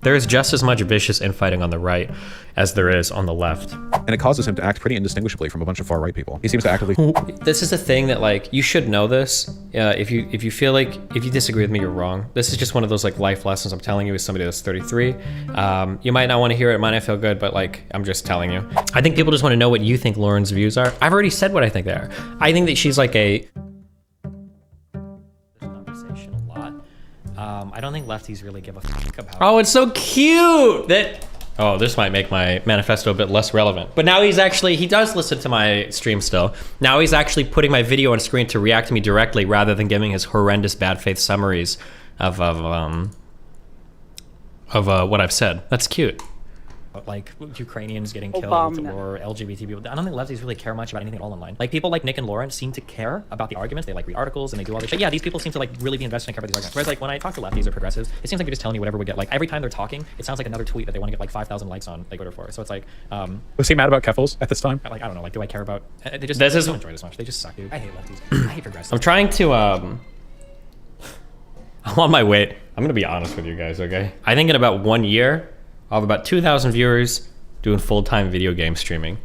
There is just as much vicious infighting on the right as there is on the left. And it causes him to act pretty indistinguishably from a bunch of far right people. He seems to actively... This is a thing that, like, you should know this. If you feel like, if you disagree with me, you're wrong. This is just one of those, like, life lessons I'm telling you as somebody that's 33. You might not want to hear it might not feel good, but, like, I'm just telling you. I think people just want to know what you think Lauren's views are. I've already said what I think they are. I think that she's like a... conversation a lot. I don't think lefties really give a fuck about... Oh, it's so cute that... Oh, this might make my manifesto a bit less relevant. But now he's actually, he does listen to my stream still. Now he's actually putting my video on screen to react to me directly rather than giving his horrendous bad faith summaries of what I've said. That's cute. Like Ukrainians getting killed or LGBT people. I don't think lefties really care much about anything at all online. Like people like Nick and Lauren seem to care about the arguments. They like read articles and they do all this shit. Yeah, these people seem to like really be invested and care about these arguments. Whereas like when I talk to lefties or progressives, it seems like they're just telling you whatever would get like every time they're talking, it sounds like another tweet that they want to get like 5,000 likes on like Twitter for. So it's like Was he mad about Keffels at this time? Like I don't know, like do I care about they just don't enjoy this much. They just suck, dude. I hate lefties. I hate progressives. I'm trying to I'm on my way. I'm gonna be honest with you guys, okay? I think in about 1 year, I'll have about 2,000 viewers doing full-time video game streaming.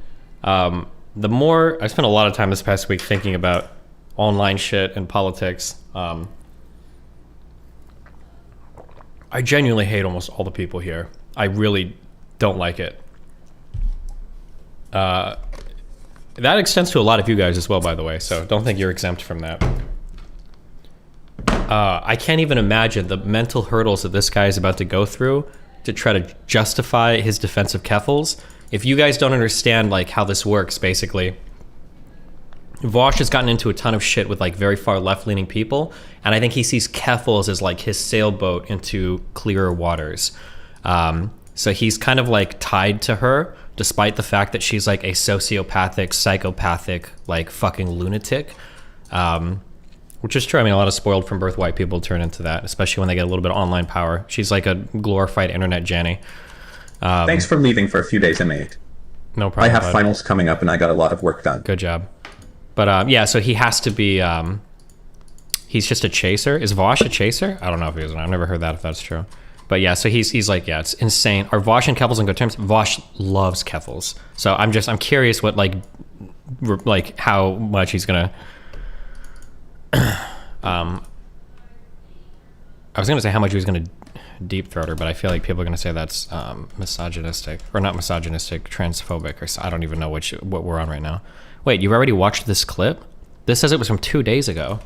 The more I spent a lot of time this past week thinking about online shit and politics. I genuinely hate almost all the people here. I really don't like it. That extends to a lot of you guys as well, by the way, so don't think you're exempt from that. I can't even imagine the mental hurdles that this guy is about to go through to try to justify his defense of Keffels. If you guys don't understand like how this works, basically, Vaush has gotten into a ton of shit with like very far left-leaning people, and I think he sees Keffels as like his sailboat into clearer waters. So he's kind of like tied to her, despite the fact that she's like a sociopathic, psychopathic, like fucking lunatic. Which is true. I mean, a lot of spoiled from birth white people turn into that, especially when they get a little bit of online power. She's like a glorified internet Janny. Thanks for leaving for a few days, M8. No problem. I have finals coming up and I got a lot of work done. Good job. But yeah, so he has to be, he's just a chaser. Is Vaush a chaser? I don't know if he is. I've never heard that, if that's true. But yeah, so he's like, yeah, it's insane. Are Vaush and Keffels on good terms? Vaush loves Keffels. So I'm curious what like how much he's gonna, I was gonna say how much he was gonna deep throat her, but I feel like people are gonna say that's misogynistic, or not misogynistic, transphobic, or I don't even know what we're on right now. Wait, you've already watched this clip? This says it was from 2 days ago.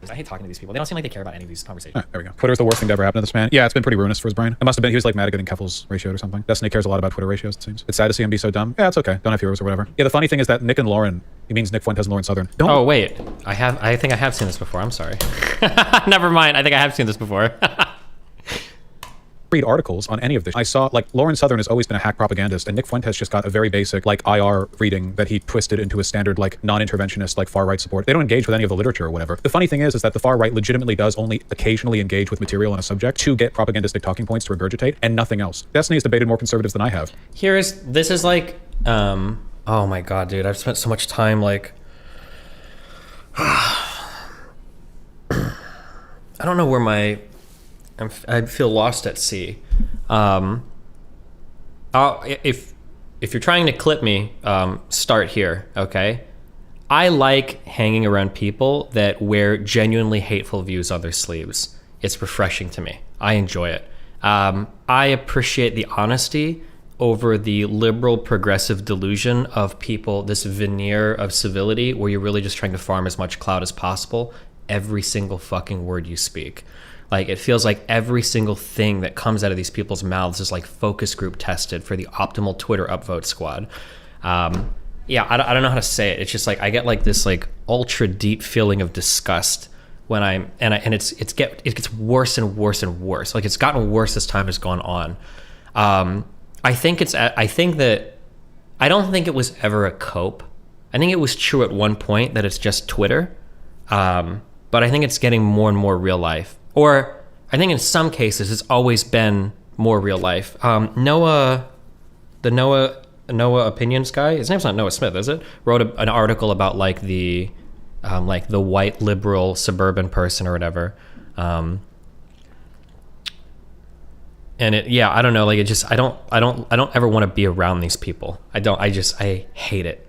I hate talking to these people. They don't seem like they care about any of these conversations. There we go. Twitter's the worst thing to ever happen to this man. Yeah, it's been pretty ruinous for his brain. It must have been, he was like mad at getting Keffels ratioed or something. Destiny cares a lot about Twitter ratios, it seems. It's sad to see him be so dumb. Yeah, it's okay. Don't have heroes or whatever. Yeah, the funny thing is that Nick and Lauren, he means Nick Fuentes and Lauren Southern. Oh, wait. I think I have seen this before. I'm sorry. Never mind. I think I have seen this before. Read articles on any of this. I saw like Lauren Southern has always been a hack propagandist, and Nick Fuentes just got a very basic like IR reading that he twisted into a standard like non-interventionist like far right support. They don't engage with any of the literature or whatever. The funny thing is that the far right legitimately does only occasionally engage with material on a subject to get propagandistic talking points to regurgitate and nothing else. Destiny has debated more conservatives than I have. This is like oh my god, dude, I've spent so much time like I don't know where I feel lost at sea. If you're trying to clip me, start here, okay? I like hanging around people that wear genuinely hateful views on their sleeves. It's refreshing to me. I enjoy it. I appreciate the honesty over the liberal progressive delusion of people, this veneer of civility where you're really just trying to farm as much clout as possible every single fucking word you speak. Like, it feels like every single thing that comes out of these people's mouths is like focus group tested for the optimal Twitter upvote squad. Yeah, I don't know how to say it. It's just like I get like this like ultra deep feeling of disgust when it gets worse and worse and worse. Like, it's gotten worse as time has gone on. I don't think it was ever a cope. I think it was true at one point that it's just Twitter, but I think it's getting more and more real life. Or I think in some cases it's always been more real life. Noah Opinions guy, his name's not Noah Smith, is it? Wrote an article about like the like the white liberal suburban person or whatever. And I don't know, like it just, I don't ever want to be around these people. I hate it.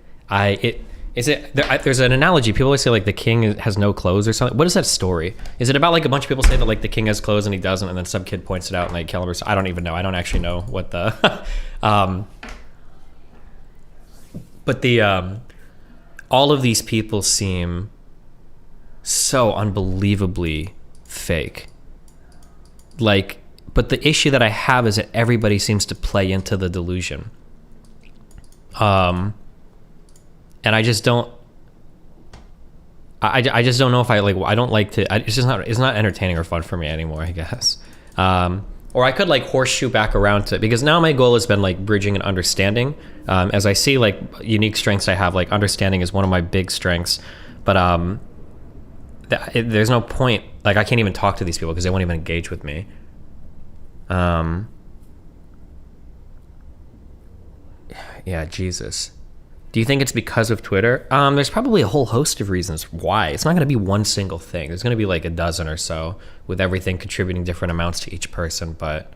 There's an analogy. People always say like the king has no clothes or something. What is that story? Is it about like a bunch of people say that like the king has clothes and he doesn't, and then some kid points it out and they kill him? I don't even know. I don't actually know what the, but the, all of these people seem so unbelievably fake. Like, but the issue that I have is that everybody seems to play into the delusion. And I just don't, I just don't know if I don't like to, it's not entertaining or fun for me anymore, I guess. Or I could like horseshoe back around to it, because now my goal has been like bridging and understanding. As I see like unique strengths I have, like understanding is one of my big strengths, but there's no point, like I can't even talk to these people because they won't even engage with me. Yeah, Jesus. Do you think it's because of Twitter? There's probably a whole host of reasons why. It's not going to be one single thing. There's going to be like a dozen or so, with everything contributing different amounts to each person. But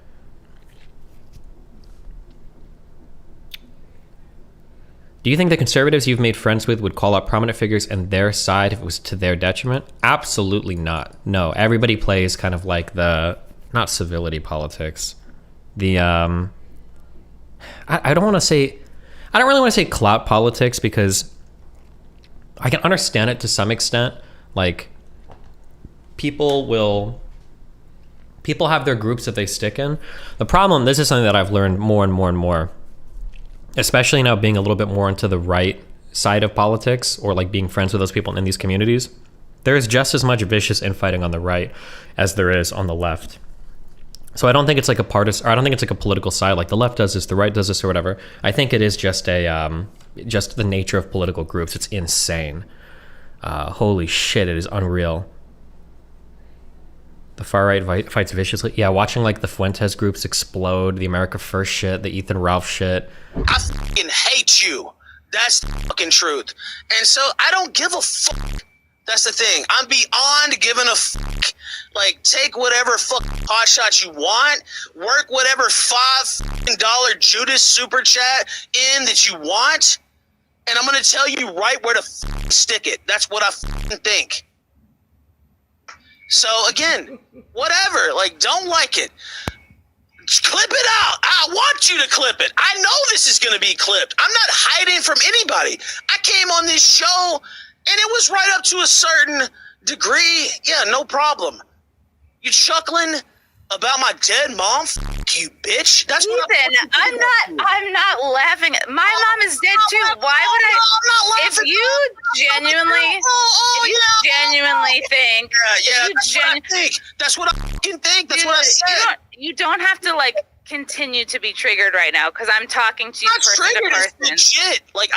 do you think the conservatives you've made friends with would call out prominent figures and their side if it was to their detriment? Absolutely not. No, everybody plays kind of like the, not civility politics. The, I don't want to say, I don't really want to say clout politics, because I can understand it to some extent. Like people have their groups that they stick in. The problem, this is something that I've learned more and more and more, especially now being a little bit more into the right side of politics, or like being friends with those people in these communities. There is just as much vicious infighting on the right as there is on the left. So I don't think it's like a partisan, or I don't think it's like a political side, like the left does this, the right does this, or whatever. I think it is just just the nature of political groups. It's insane. Holy shit, it is unreal. The far right fights viciously. Yeah, watching like the Fuentes groups explode, the America First shit, the Ethan Ralph shit. I fucking hate you. That's the fucking truth. And so I don't give a fuck. That's the thing. I'm beyond giving a fuck. Like, take whatever fucking pot shots you want, work whatever $5 Judas super chat in that you want, and I'm gonna tell you right where to stick it. That's what I fucking think. So again, whatever. Like, don't like it. Just clip it out. I want you to clip it. I know this is gonna be clipped. I'm not hiding from anybody. I came on this show and it was right up to a certain degree. Yeah, no problem. You chuckling about my dead mom? Fuck you, bitch. That's what I'm not laughing. My mom is dead too. Why would I? I'm not laughing. If you genuinely think, that's what I think. That's what I fucking think. That's what I said. You don't have to like continue to be triggered right now, because I'm talking to you person to person. Shit. Like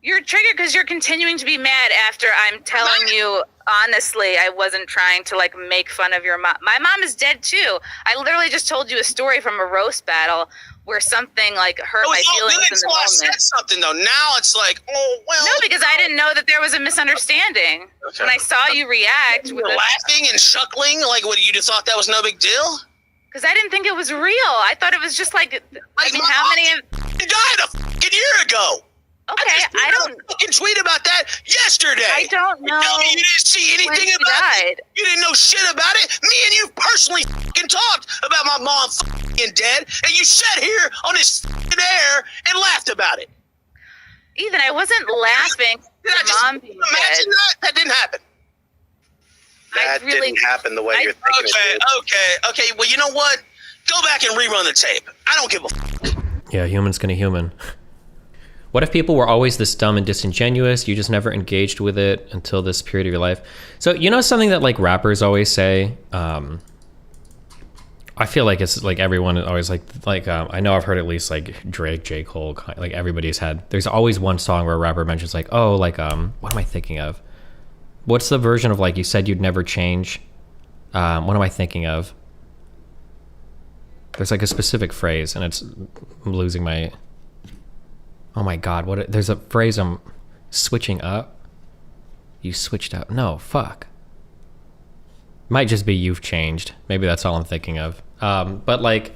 you're triggered because you're continuing to be mad after I'm telling you honestly I wasn't trying to like make fun of your mom. My mom is dead too. I literally just told you a story from a roast battle where something like hurt my feelings in the moment. I said something though. Now it's like, oh well. No, because I didn't know that there was a misunderstanding. Okay. When I saw you react, you were laughing and chuckling, like what, you just thought that was no big deal? Because I didn't think it was real. I thought it was just like I mean, how many of you died a fucking year ago? Okay, I don't fucking tweet about that yesterday. I don't know. You tell me you didn't see anything about it. You didn't know shit about it. Me and you personally fucking talked about my mom fucking dead, and you sat here on this fucking air and laughed about it. Ethan, I wasn't laughing. Did I just mom being imagine dead. that? That didn't happen. That didn't happen the way you're thinking it did. Okay. Well, you know what? Go back and rerun the tape. I don't give a fuck. Yeah, human's gonna human. What if people were always this dumb and disingenuous? You just never engaged with it until this period of your life. So, you know something that like rappers always say? I feel like it's like everyone always like I know I've heard at least like Drake, J. Cole, like everybody's had. There's always one song where a rapper mentions like, oh, like what am I thinking of? What's the version of like you said you'd never change? What am I thinking of? There's like a specific phrase, and I'm losing my. Oh my God! There's a phrase I'm switching up. You switched out. No, fuck. Might just be you've changed. Maybe that's all I'm thinking of. But like,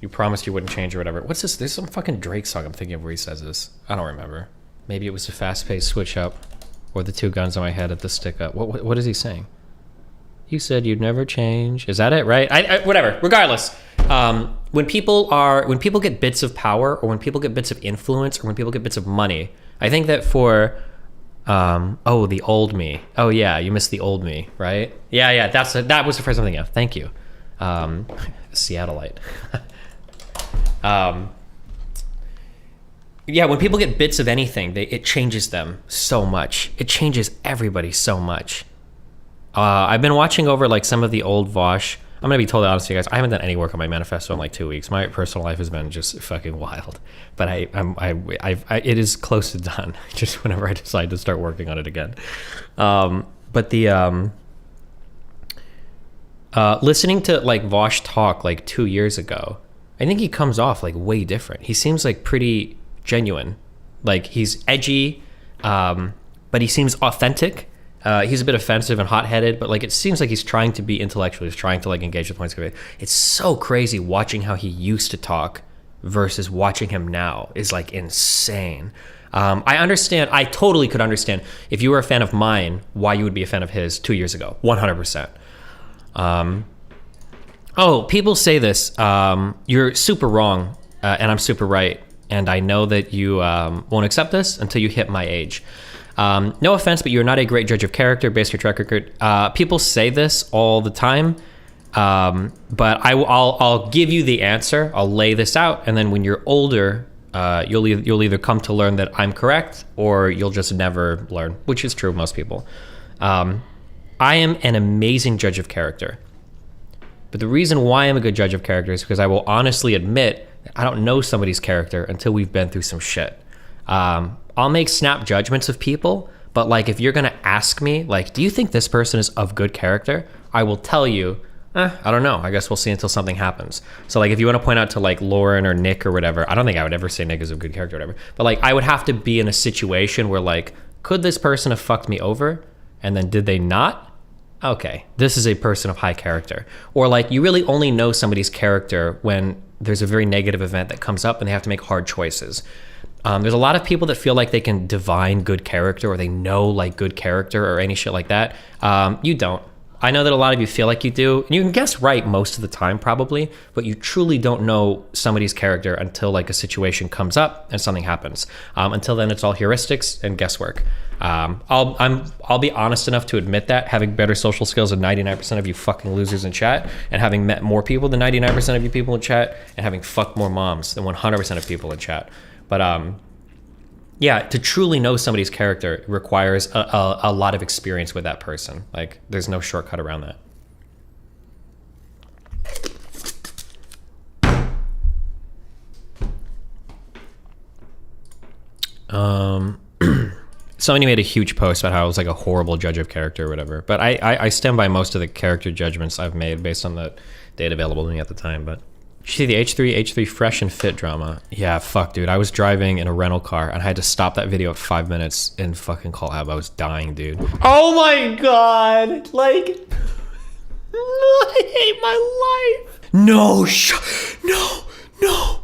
you promised you wouldn't change or whatever. What's this? There's some fucking Drake song I'm thinking of where he says this. I don't remember. Maybe it was a fast-paced switch up, or the two guns on my head at the stick up. What is he saying? You said you'd never change. Is that it? Right? Whatever. Regardless, when people get bits of power, or when people get bits of influence, or when people get bits of money, I think that for the old me. Oh yeah, you missed the old me, right? Yeah. That was the first thing. Yeah, thank you, Seattleite. Yeah, when people get bits of anything, it changes them so much. It changes everybody so much. I've been watching over like some of the old Vaush. I'm gonna be totally honest with you guys. I haven't done any work on my manifesto in like 2 weeks. My personal life has been just fucking wild. But it is close to done. Just whenever I decide to start working on it again. But the listening to like Vaush talk like 2 years ago, I think he comes off like way different. He seems like pretty genuine. Like he's edgy, but he seems authentic. He's a bit offensive and hot-headed, but like it seems like he's trying to be intellectual. He's trying to like engage with points of view. It's so crazy watching how he used to talk versus watching him now is like insane. I understand. I totally could understand if you were a fan of mine, why you would be a fan of his 2 years ago. 100%. People say this. You're super wrong, and I'm super right. And I know that you won't accept this until you hit my age. No offense, but you're not a great judge of character based on your track record. People say this all the time, but I'll give you the answer. I'll lay this out, and then when you're older, you'll either come to learn that I'm correct, or you'll just never learn, which is true of most people. I am an amazing judge of character, but the reason why I'm a good judge of character is because I will honestly admit that I don't know somebody's character until we've been through some shit. I'll make snap judgments of people, but like if you're gonna ask me, like, do you think this person is of good character? I will tell you, I don't know. I guess we'll see until something happens. So like if you want to point out to like Lauren or Nick or whatever, I don't think I would ever say Nick is of good character or whatever, but like I would have to be in a situation where like, could this person have fucked me over? And then did they not? Okay, this is a person of high character. Or like you really only know somebody's character when there's a very negative event that comes up and they have to make hard choices. There's a lot of people that feel like they can divine good character, or they know like good character or any shit like that. You don't. I know that a lot of you feel like you do, and you can guess right most of the time probably, but you truly don't know somebody's character until like a situation comes up and something happens. Until then, it's all heuristics and guesswork. I'll be honest enough to admit that, having better social skills than 99% of you fucking losers in chat, and having met more people than 99% of you people in chat, and having fucked more moms than 100% of people in chat. But yeah, to truly know somebody's character requires a lot of experience with that person. Like, there's no shortcut around that. Somebody made a huge post about how I was like a horrible judge of character or whatever. But I stand by most of the character judgments I've made based on the data available to me at the time. But did you see the H3 fresh and fit drama? Yeah, fuck, dude. I was driving in a rental car and I had to stop that video at 5 minutes and fucking call Ab. I was dying, dude. Oh my god! Like, I hate my life. No shot. No.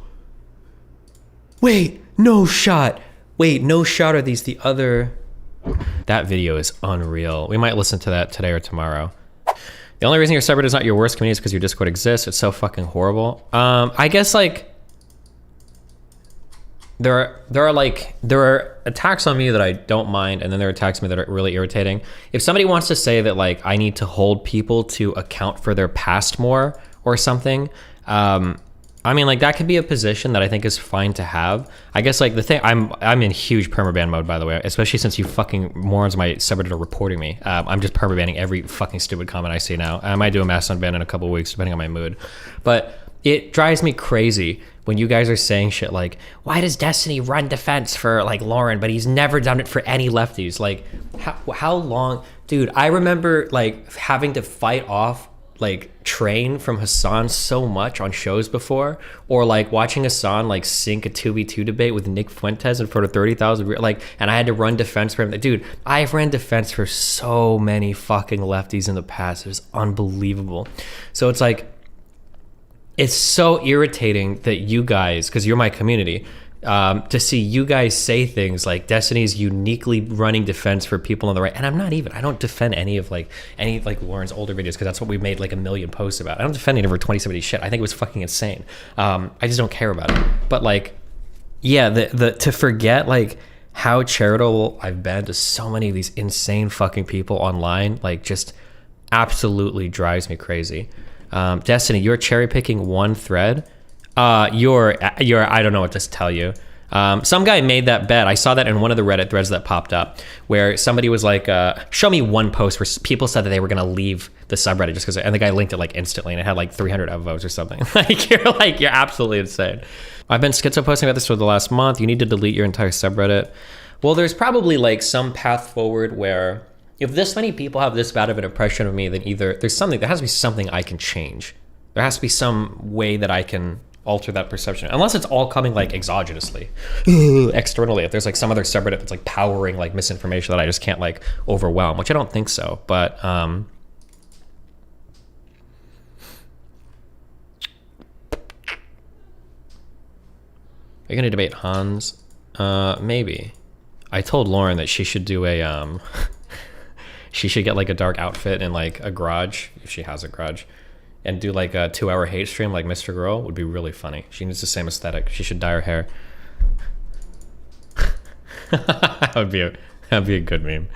Wait, no shot. Wait, no shot. Are these the other? That video is unreal. We might listen to that today or tomorrow. The only reason your subreddit is not your worst community is because your Discord exists. It's so fucking horrible. I guess like there are attacks on me that I don't mind, and then there are attacks on me that are really irritating. If somebody wants to say that like I need to hold people to account for their past more or something, I mean, like that could be a position that I think is fine to have. I guess like the thing, I'm in huge permaban mode, by the way, especially since you fucking morons on my subreddit are reporting me. I'm just permabanning every fucking stupid comment I see now. I might do a Mastodon ban in a couple of weeks, depending on my mood. But it drives me crazy when you guys are saying shit like, why does Destiny run defense for like Lauren, but he's never done it for any lefties? Like how long? Dude, I remember like having to fight off like train from Hassan so much on shows before, or like watching Hassan like sink a 2v2 debate with Nick Fuentes in front of 30,000, like, and I had to run defense for him. Dude, I've ran defense for so many fucking lefties in the past. It was unbelievable. So it's like, it's so irritating that you guys, because you're my community, to see you guys say things like Destiny's uniquely running defense for people on the right, and I don't defend any of Lauren's older videos, because that's what we made like a million posts about. I don't defend any of her 2070 shit. I think it was fucking insane. I just don't care about it. But like, yeah, the to forget like how charitable I've been to so many of these insane fucking people online, like, just absolutely drives me crazy. Destiny, you're cherry picking one thread. You're I don't know what to tell you. Some guy made that bet. I saw that in one of the Reddit threads that popped up, where somebody was like, show me one post where people said that they were going to leave the subreddit just because, and the guy linked it like instantly, and it had like 300 upvotes or something. You're absolutely insane. I've been schizo posting about this for the last month. You need to delete your entire subreddit. Well, there's probably like some path forward where if this many people have this bad of an impression of me, then either there has to be something I can change. There has to be some way that I can alter that perception, unless it's all coming like exogenously, externally. If there's like some other subreddit that's like powering like misinformation that I just can't like overwhelm, which I don't think so. But are you gonna debate Hans? Maybe. I told Lauren that she should do a she should get like a dark outfit in like a garage, if she has a garage, and do like a 2-hour hate stream like Mr. Girl. Would be really funny. She needs the same aesthetic. She should dye her hair. That'd be a good meme.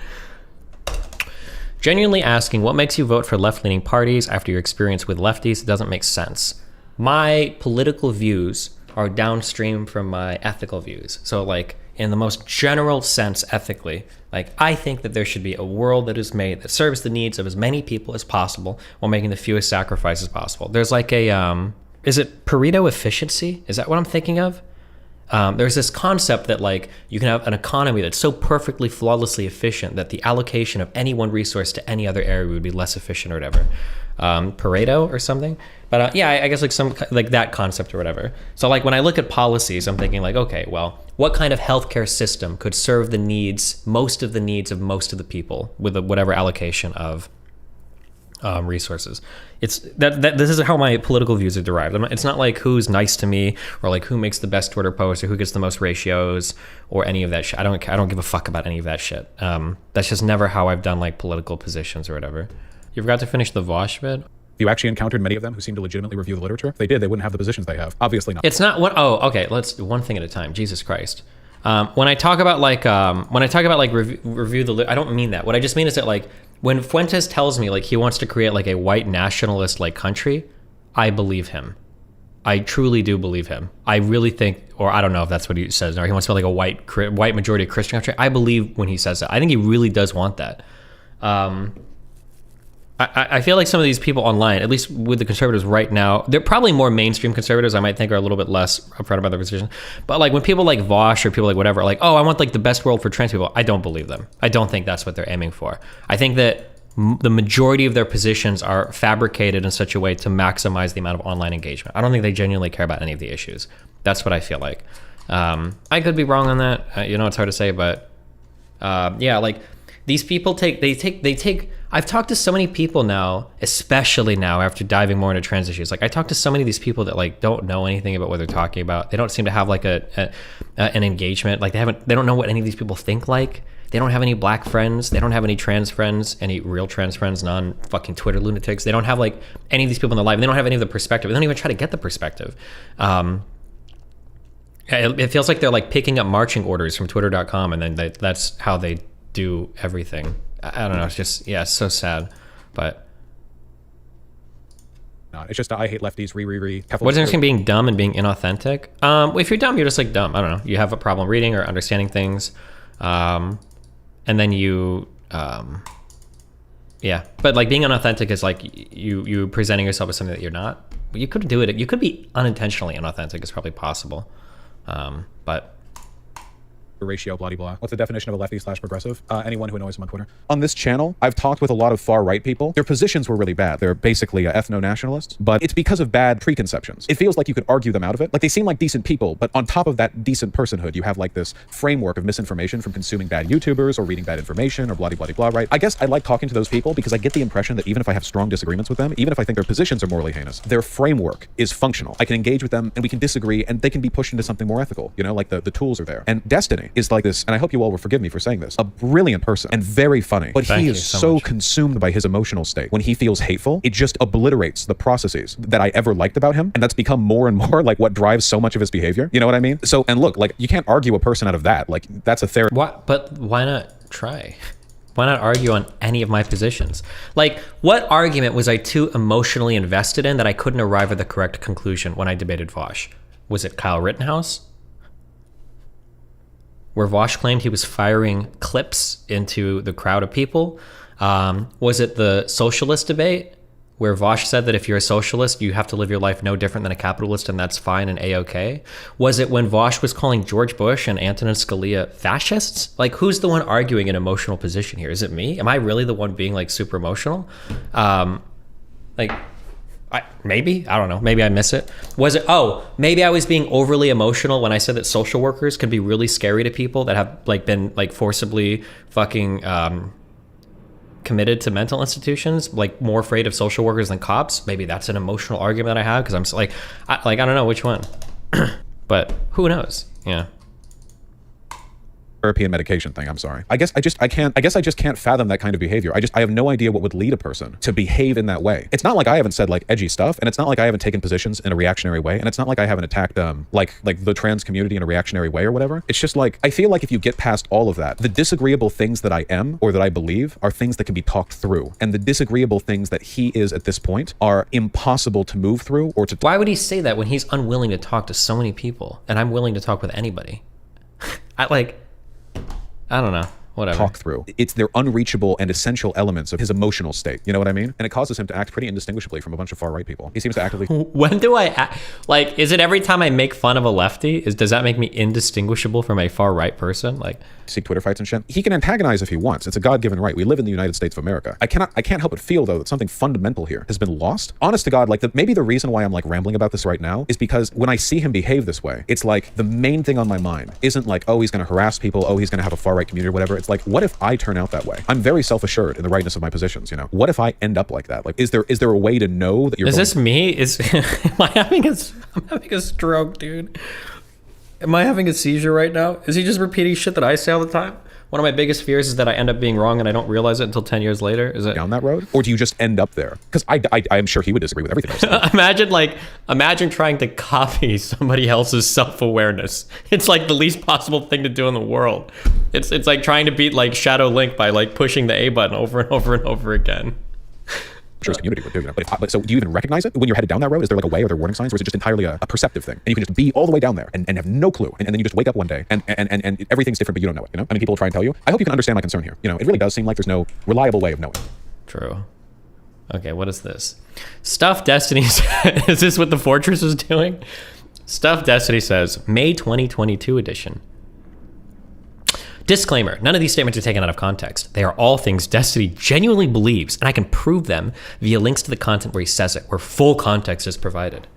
Genuinely asking, what makes you vote for left-leaning parties after your experience with lefties? It doesn't make sense. My political views are downstream from my ethical views. So like, in the most general sense, ethically, like, I think that there should be a world that is made that serves the needs of as many people as possible while making the fewest sacrifices possible. There's like a, is it Pareto efficiency? Is that what I'm thinking of? There's this concept that like you can have an economy that's so perfectly flawlessly efficient that the allocation of any one resource to any other area would be less efficient or whatever. Pareto or something. But yeah, I guess like some like that concept or whatever. So like when I look at policies, I'm thinking like, okay, well, what kind of healthcare system could serve the needs, most of the needs of most of the people with whatever allocation of resources? It's that this is how my political views are derived. It's not like who's nice to me or like who makes the best Twitter post or who gets the most ratios or any of that shit. I don't give a fuck about any of that shit. That's just never how I've done like political positions or whatever. You forgot to finish the Vaush vid? You actually encountered many of them who seemed to legitimately review the literature? If they did, they wouldn't have the positions they have. Obviously not. It's not what. Oh, okay. Let's do one thing at a time. Jesus Christ. When I talk about like review the, I don't mean that. What I just mean is that like when Fuentes tells me like he wants to create like a white nationalist like country, I believe him. I truly do believe him. I really think, or I don't know if that's what he says, or he wants to be like a white majority Christian country. I believe when he says that. I think he really does want that. I feel like some of these people online, at least with the conservatives right now, they're probably more mainstream conservatives. I might think are a little bit less upfront about their position. But like when people like Vaush or people like whatever, like, oh, I want like the best world for trans people, I don't believe them. I don't think that's what they're aiming for. I think that the majority of their positions are fabricated in such a way to maximize the amount of online engagement. I don't think they genuinely care about any of the issues. That's what I feel like. I could be wrong on that. It's hard to say, but yeah, like these people take. I've talked to so many people now, especially now after diving more into trans issues. Like I talked to so many of these people that like don't know anything about what they're talking about. They don't seem to have like an engagement. Like they don't know what any of these people think like. They don't have any black friends. They don't have any trans friends, any real trans friends, non-fucking Twitter lunatics. They don't have like any of these people in their life. And they don't have any of the perspective. They don't even try to get the perspective. It feels like they're like picking up marching orders from twitter.com and then that's how they do everything. I don't know. It's just, yeah, it's so sad, but. It's just I hate lefties, What's the difference between being dumb and being inauthentic? If you're dumb, you're just like dumb. I don't know. You have a problem reading or understanding things. And then you, yeah. But like being unauthentic is like you presenting yourself as something that you're not. You could do it. You could be unintentionally inauthentic. It's probably possible. But. ratio, blah, blah. What's the definition of a lefty/progressive? Anyone who annoys him on Twitter. On this channel, I've talked with a lot of far-right people. Their positions were really bad. They're basically ethno-nationalists, but it's because of bad preconceptions. It feels like you could argue them out of it. Like, they seem like decent people, but on top of that decent personhood, you have like this framework of misinformation from consuming bad YouTubers or reading bad information or blah, blah, blah, right? I guess I like talking to those people because I get the impression that even if I have strong disagreements with them, even if I think their positions are morally heinous, their framework is functional. I can engage with them and we can disagree and they can be pushed into something more ethical. You know, like the tools are there. And Destiny is like this, and I hope you all will forgive me for saying this, a brilliant person and very funny, but he is so consumed by his emotional state. When he feels hateful, it just obliterates the processes that I ever liked about him. And that's become more and more like what drives so much of his behavior. You know what I mean? So, and look, like, you can't argue a person out of that. Like, that's a therapy. What? But why not try? Why not argue on any of my positions? Like, what argument was I too emotionally invested in that I couldn't arrive at the correct conclusion when I debated Vaush? Was it Kyle Rittenhouse? Where Vaush claimed he was firing clips into the crowd of people? Was it the socialist debate where Vaush said that if you're a socialist, you have to live your life no different than a capitalist and that's fine and a-okay? Was it when Vaush was calling George Bush and Antonin Scalia fascists? Like, who's the one arguing an emotional position here? Is it me? Am I really the one being like super emotional? Maybe, I don't know. Maybe I miss it. Was it, maybe I was being overly emotional when I said that social workers can be really scary to people that have like been like forcibly fucking committed to mental institutions, like more afraid of social workers than cops. Maybe that's an emotional argument that I have because I'm like, I don't know which one, but who knows? Yeah. Therapy and medication thing. I'm sorry. I guess I just can't fathom that kind of behavior. I have no idea what would lead a person to behave in that way. It's not like I haven't said like edgy stuff, and it's not like I haven't taken positions in a reactionary way, and it's not like I haven't attacked like the trans community in a reactionary way or whatever. It's just like, I feel like if you get past all of that, the disagreeable things that I am or that I believe are things that can be talked through, and the disagreeable things that he is at this point are impossible to move through or to. Why would he say that when he's unwilling to talk to so many people, and I'm willing to talk with anybody? I don't know. Whatever. Talk through. They're unreachable and essential elements of his emotional state. You know what I mean? And it causes him to act pretty indistinguishably from a bunch of far-right people. He seems to actively... When do I act? Like, is it every time I make fun of a lefty? Does that make me indistinguishable from a far-right person? Like, seek Twitter fights and shit. He can antagonize if he wants. It's a God-given right. We live in the United States of America. I can't help but feel, though, that something fundamental here has been lost. Honest to God, like, maybe the reason why I'm like rambling about this right now is because when I see him behave this way, it's like the main thing on my mind isn't like, oh, he's going to harass people, oh, he's going to have a far-right community or whatever. It's like, what if I turn out that way? I'm very self-assured in the rightness of my positions, you know? What if I end up like that? Like, is there a way to know that you're Is this me? I'm having a stroke, dude. Am I having a seizure right now? Is he just repeating shit that I say all the time? One of my biggest fears is that I end up being wrong and I don't realize it until 10 years later. Is it down that road? Or do you just end up there? Because I'm sure he would disagree with everything I said. Imagine trying to copy somebody else's self-awareness. It's like the least possible thing to do in the world. It's like trying to beat like Shadow Link by like pushing the A button over and over and over again. His community would do, you know? But so do you even recognize it when you're headed down that road? Is there like a way, or there warning signs, or is it just entirely a perceptive thing and you can just be all the way down there and have no clue, and then you just wake up one day and everything's different but you don't know it, you know? I mean, people will try and tell you. I hope you can understand my concern here. You know, it really does seem like there's no reliable way of knowing. True. Okay, what is this? Stuff Destiny is this what the Fortress is doing? Stuff Destiny says May 2022 edition. Disclaimer, none of these statements are taken out of context. They are all things Destiny genuinely believes, and I can prove them via links to the content where he says it, where full context is provided.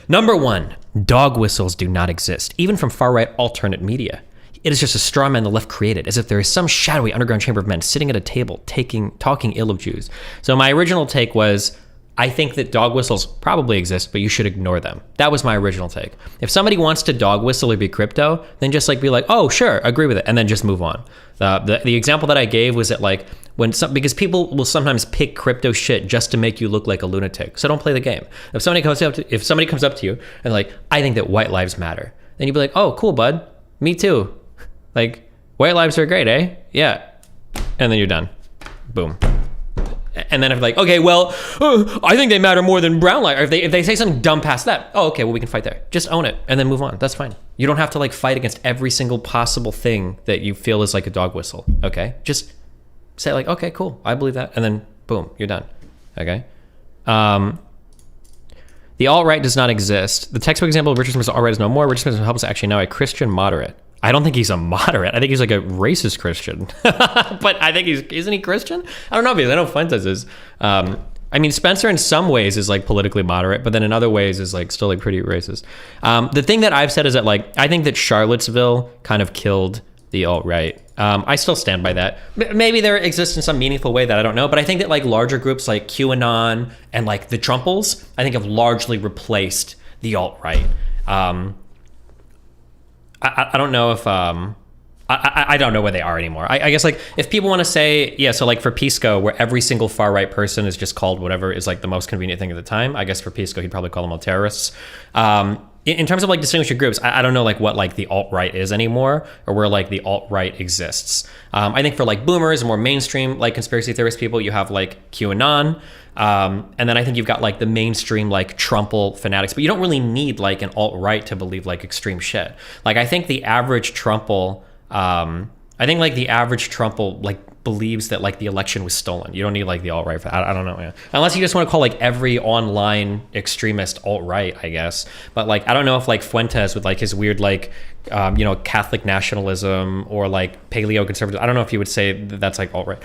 Number 1, dog whistles do not exist, even from far-right alternate media. It is just a straw man the left created, as if there is some shadowy underground chamber of men sitting at a table, talking ill of Jews. So my original take was, I think that dog whistles probably exist, but you should ignore them. That was my original take. If somebody wants to dog whistle or be crypto, then just like be like, oh, sure, agree with it, and then just move on. The example that I gave was that like because people will sometimes pick crypto shit just to make you look like a lunatic. So don't play the game. If somebody comes up to you and like, I think that white lives matter, then you'd be like, oh, cool, bud, me too. Like, white lives are great, eh? Yeah, and then you're done. Boom. And then if like, okay, well, I think they matter more than brown light. Or if they say something dumb past that, oh, okay, well, we can fight there. Just own it and then move on. That's fine. You don't have to like fight against every single possible thing that you feel is like a dog whistle. Okay, just say like, okay, cool, I believe that, and then boom, you're done. Okay. The alt-right does not exist. The textbook example of Richard Smith's alt-right is no more. Richard Smith helps us actually know a Christian moderate. I don't think he's a moderate. I think he's like a racist Christian. But I think isn't he Christian? I don't know, because I know Fuentes is. I mean, Spencer in some ways is like politically moderate, but then in other ways is like still like pretty racist. The thing that I've said is that like, I think that Charlottesville kind of killed the alt-right. I still stand by that. Maybe there exists in some meaningful way that I don't know, but I think that like larger groups like QAnon and like the Trumples, I think have largely replaced the alt-right. I don't know if I don't know where they are anymore. I guess like if people want to say, yeah, so like for Pisco, where every single far right person is just called whatever is like the most convenient thing at the time, I guess for Pisco he'd probably call them all terrorists. In terms of like distinguishing groups, I don't know like what like the alt-right is anymore, or where like the alt-right exists. I think for like boomers and more mainstream like conspiracy theorist people, you have like QAnon. And then I think you've got like the mainstream like Trumple fanatics, but you don't really need like an alt-right to believe like extreme shit. Like I think the average Trumple, like believes that like the election was stolen. You don't need like the alt-right for that. I don't know, man. Unless you just want to call like every online extremist alt-right, I guess. But like I don't know if like Fuentes with like his weird like Catholic nationalism or like paleo conservative, I don't know if you would say that's like alt-right.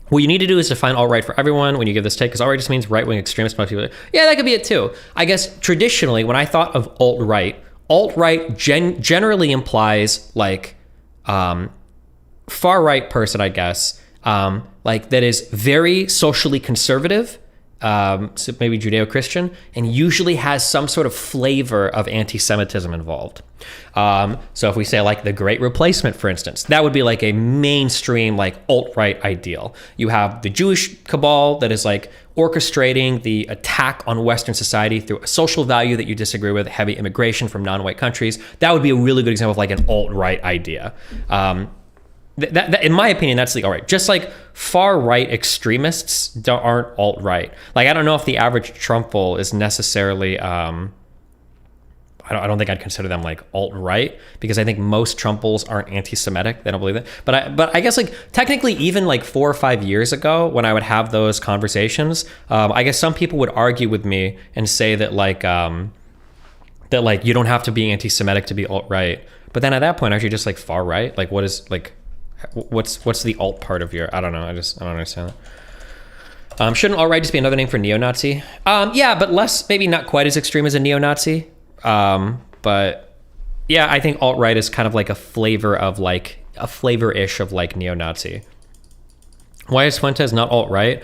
What you need to do is define alt-right for everyone when you give this take, because alt-right just means right-wing extremist. Most people, yeah, that could be it too. I guess traditionally when I thought of alt-right generally implies like far right person, I guess, like that is very socially conservative, so maybe Judeo-Christian, and usually has some sort of flavor of anti-Semitism involved. So if we say like the Great Replacement, for instance, that would be like a mainstream like alt-right ideal. You have the Jewish cabal that is like orchestrating the attack on Western society through a social value that you disagree with, heavy immigration from non-white countries. That would be a really good example of like an alt-right idea. That, in my opinion, that's the alt-right. Just like far-right extremists aren't alt-right. Like, I don't know if the average Trumple is necessarily, I don't think I'd consider them like alt-right, because I think most Trumples aren't anti-Semitic. They don't believe that. But I guess like technically even like 4 or 5 years ago when I would have those conversations, I guess some people would argue with me and say that like you don't have to be anti-Semitic to be alt-right. But then at that point, aren't you just like far-right? Like what is like, what's the alt part of your, I don't know. I don't understand that. Shouldn't alt-right just be another name for neo-Nazi? Yeah, but less, maybe not quite as extreme as a neo-Nazi. But yeah, I think alt-right is kind of like a flavor-ish of like neo-Nazi. Why is Fuentes not alt-right?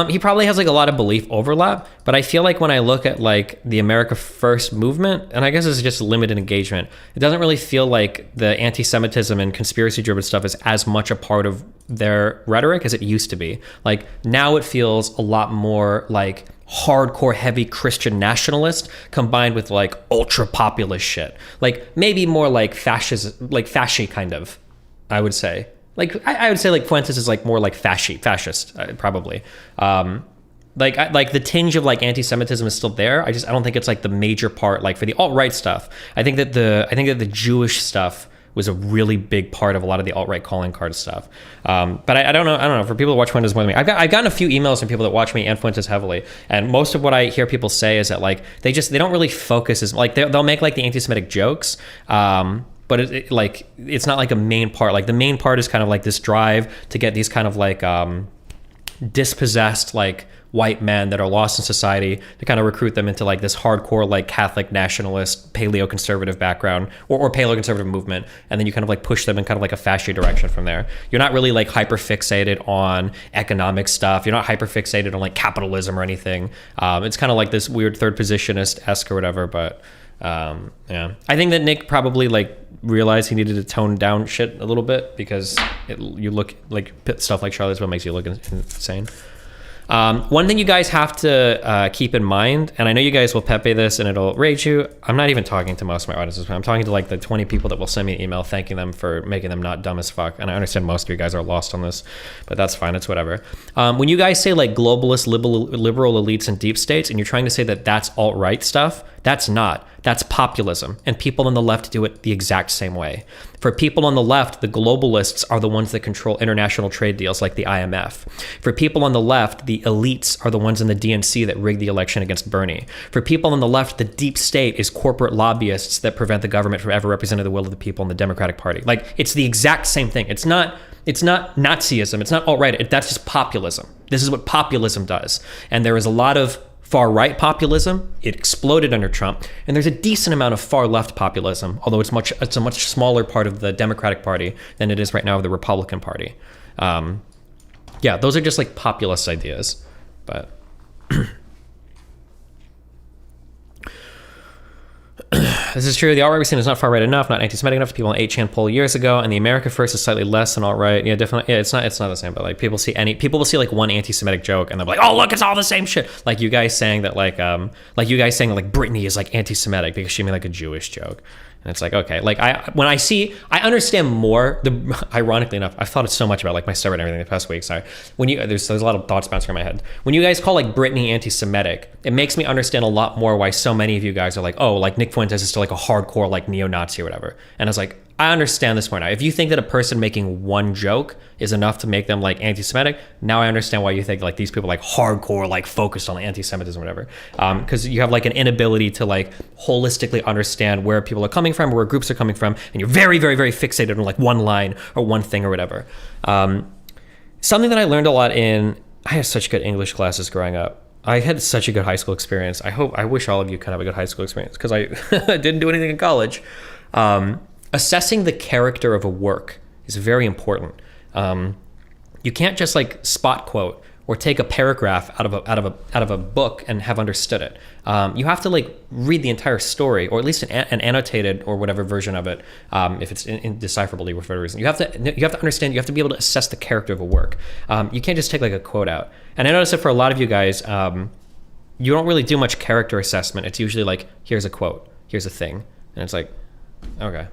He probably has like a lot of belief overlap, but I feel like when I look at like the America First movement, and I guess it's just limited engagement, it doesn't really feel like the anti-Semitism and conspiracy-driven stuff is as much a part of their rhetoric as it used to be. Like now it feels a lot more like hardcore heavy Christian nationalist combined with like ultra populist shit. Like maybe more like fascist kind of, I would say. Like I would say like Fuentes is like more like fascist probably. Like the tinge of like anti-Semitism is still there. I don't think it's like the major part. Like for the alt-right stuff, I think that the Jewish stuff was a really big part of a lot of the alt-right calling card stuff. But I don't know. For people who watch Fuentes more than me, I've gotten a few emails from people that watch me and Fuentes heavily, and most of what I hear people say is that like they don't really focus as like they'll make like the anti-Semitic jokes. But it's not like a main part. Like the main part is kind of like this drive to get these kind of like dispossessed like white men that are lost in society to kind of recruit them into like this hardcore like Catholic nationalist paleo-conservative background or paleo-conservative movement, and then you kind of like push them in kind of like a fascist direction from there. You're not really like hyper fixated on economic stuff. You're not hyper fixated on like capitalism or anything. It's kind of like this weird third positionist-esque or whatever, but yeah, I think that Nick probably like realized he needed to tone down shit a little bit, because you look like stuff like Charlottesville makes you look insane. One thing you guys have to keep in mind, and I know you guys will Pepe this and it'll rage you. I'm not even talking to most of my audiences. I'm talking to like the 20 people that will send me an email thanking them for making them not dumb as fuck. And I understand most of you guys are lost on this, but that's fine. It's whatever. When you guys say like globalist liberal elites and deep states, and you're trying to say that that's alt-right stuff, that's not. That's populism, and people on the left do it the exact same way. For people on the left, the globalists are the ones that control international trade deals like the IMF. For people on the left, the elites are the ones in the DNC that rigged the election against Bernie. For people on the left, the deep state is corporate lobbyists that prevent the government from ever representing the will of the people in the Democratic Party. Like, it's the exact same thing. It's not Nazism. It's not alt-right. That's just populism. This is what populism does. And there is a lot of far-right populism. It exploded under Trump. And there's a decent amount of far-left populism, although it's a much smaller part of the Democratic Party than it is right now of the Republican Party. Yeah, those are just like populist ideas. But this is true. The alt-right we're seeing is not far-right enough, not anti-Semitic enough. People on 8chan poll years ago, and the America First is slightly less than alt-right. Yeah, definitely. Yeah, it's not the same. But like people will see like one anti-Semitic joke, and they're like, "Oh, look, it's all the same shit." Like you guys saying that like you guys saying like Britney is like anti-Semitic because she made like a Jewish joke. And it's like, okay, like I understand more. Ironically enough, I've thought so much about like my subreddit and everything the past week. Sorry, there's a lot of thoughts bouncing in my head. When you guys call like Britney anti-Semitic, it makes me understand a lot more why so many of you guys are like, oh, like Nick Fuentes is still like a hardcore like neo-Nazi or whatever. And I was like, I understand this more now. If you think that a person making one joke is enough to make them like anti-Semitic, now I understand why you think like these people like hardcore like focused on anti-Semitism or whatever. Because you have like an inability to like holistically understand where people are coming from, where groups are coming from, and you're very, very, very fixated on like one line or one thing or whatever. Something that I learned a lot I had such good English classes growing up. I had such a good high school experience. I wish all of you could have a good high school experience because I didn't do anything in college. Assessing the character of a work is very important. You can't just like spot quote or take a paragraph out of a book and have understood it. You have to like read the entire story, or at least an annotated or whatever version of it, if it's indecipherable for whatever reason. You have to understand. You have to be able to assess the character of a work. You can't just take like a quote out. And I noticed that for a lot of you guys, you don't really do much character assessment. It's usually like, here's a quote, here's a thing, and it's like, okay.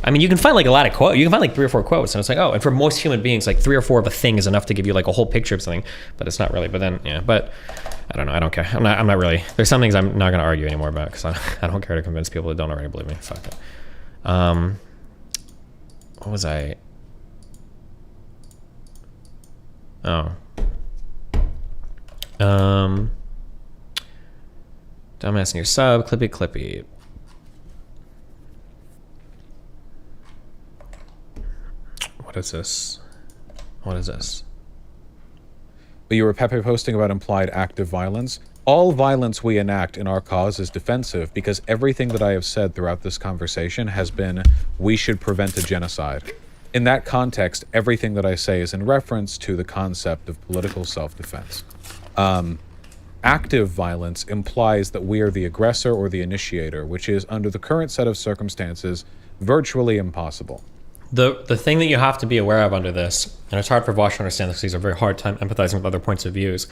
I mean, you can find like a lot of quotes. You can find like 3 or 4 quotes, and it's like, oh, and for most human beings, like 3 or 4 of a thing is enough to give you like a whole picture of something, but it's not really. But then, yeah, but I don't know. I don't care. I'm not really. There's some things I'm not going to argue anymore about because I don't care to convince people that don't already believe me. Fuck it. What was I? Oh. Dumbass in your sub, clippy. What is this? But you were Pepe posting about implied active violence. All violence we enact in our cause is defensive because everything that I have said throughout this conversation has been, we should prevent a genocide. In that context, everything that I say is in reference to the concept of political self-defense. Active violence implies that we are the aggressor or the initiator, which is, under the current set of circumstances, virtually impossible. The thing that you have to be aware of under this, and it's hard for Vaush to understand this because he's a very hard time empathizing with other points of views,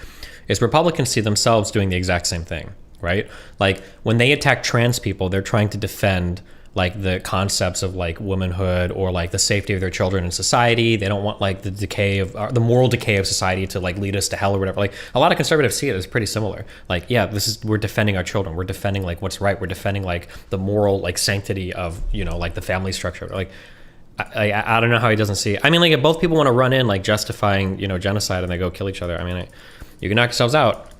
is Republicans see themselves doing the exact same thing, right? Like when they attack trans people, they're trying to defend like the concepts of like womanhood or like the safety of their children in society. They don't want like the moral decay of society to like lead us to hell or whatever. Like a lot of conservatives see it as pretty similar. Like, yeah, we're defending our children. We're defending like what's right. We're defending like the moral like sanctity of, you know, like the family structure. Like, I don't know how he doesn't see it. I mean, like if both people want to run in like justifying, you know, genocide and they go kill each other, I mean, you can knock yourselves out.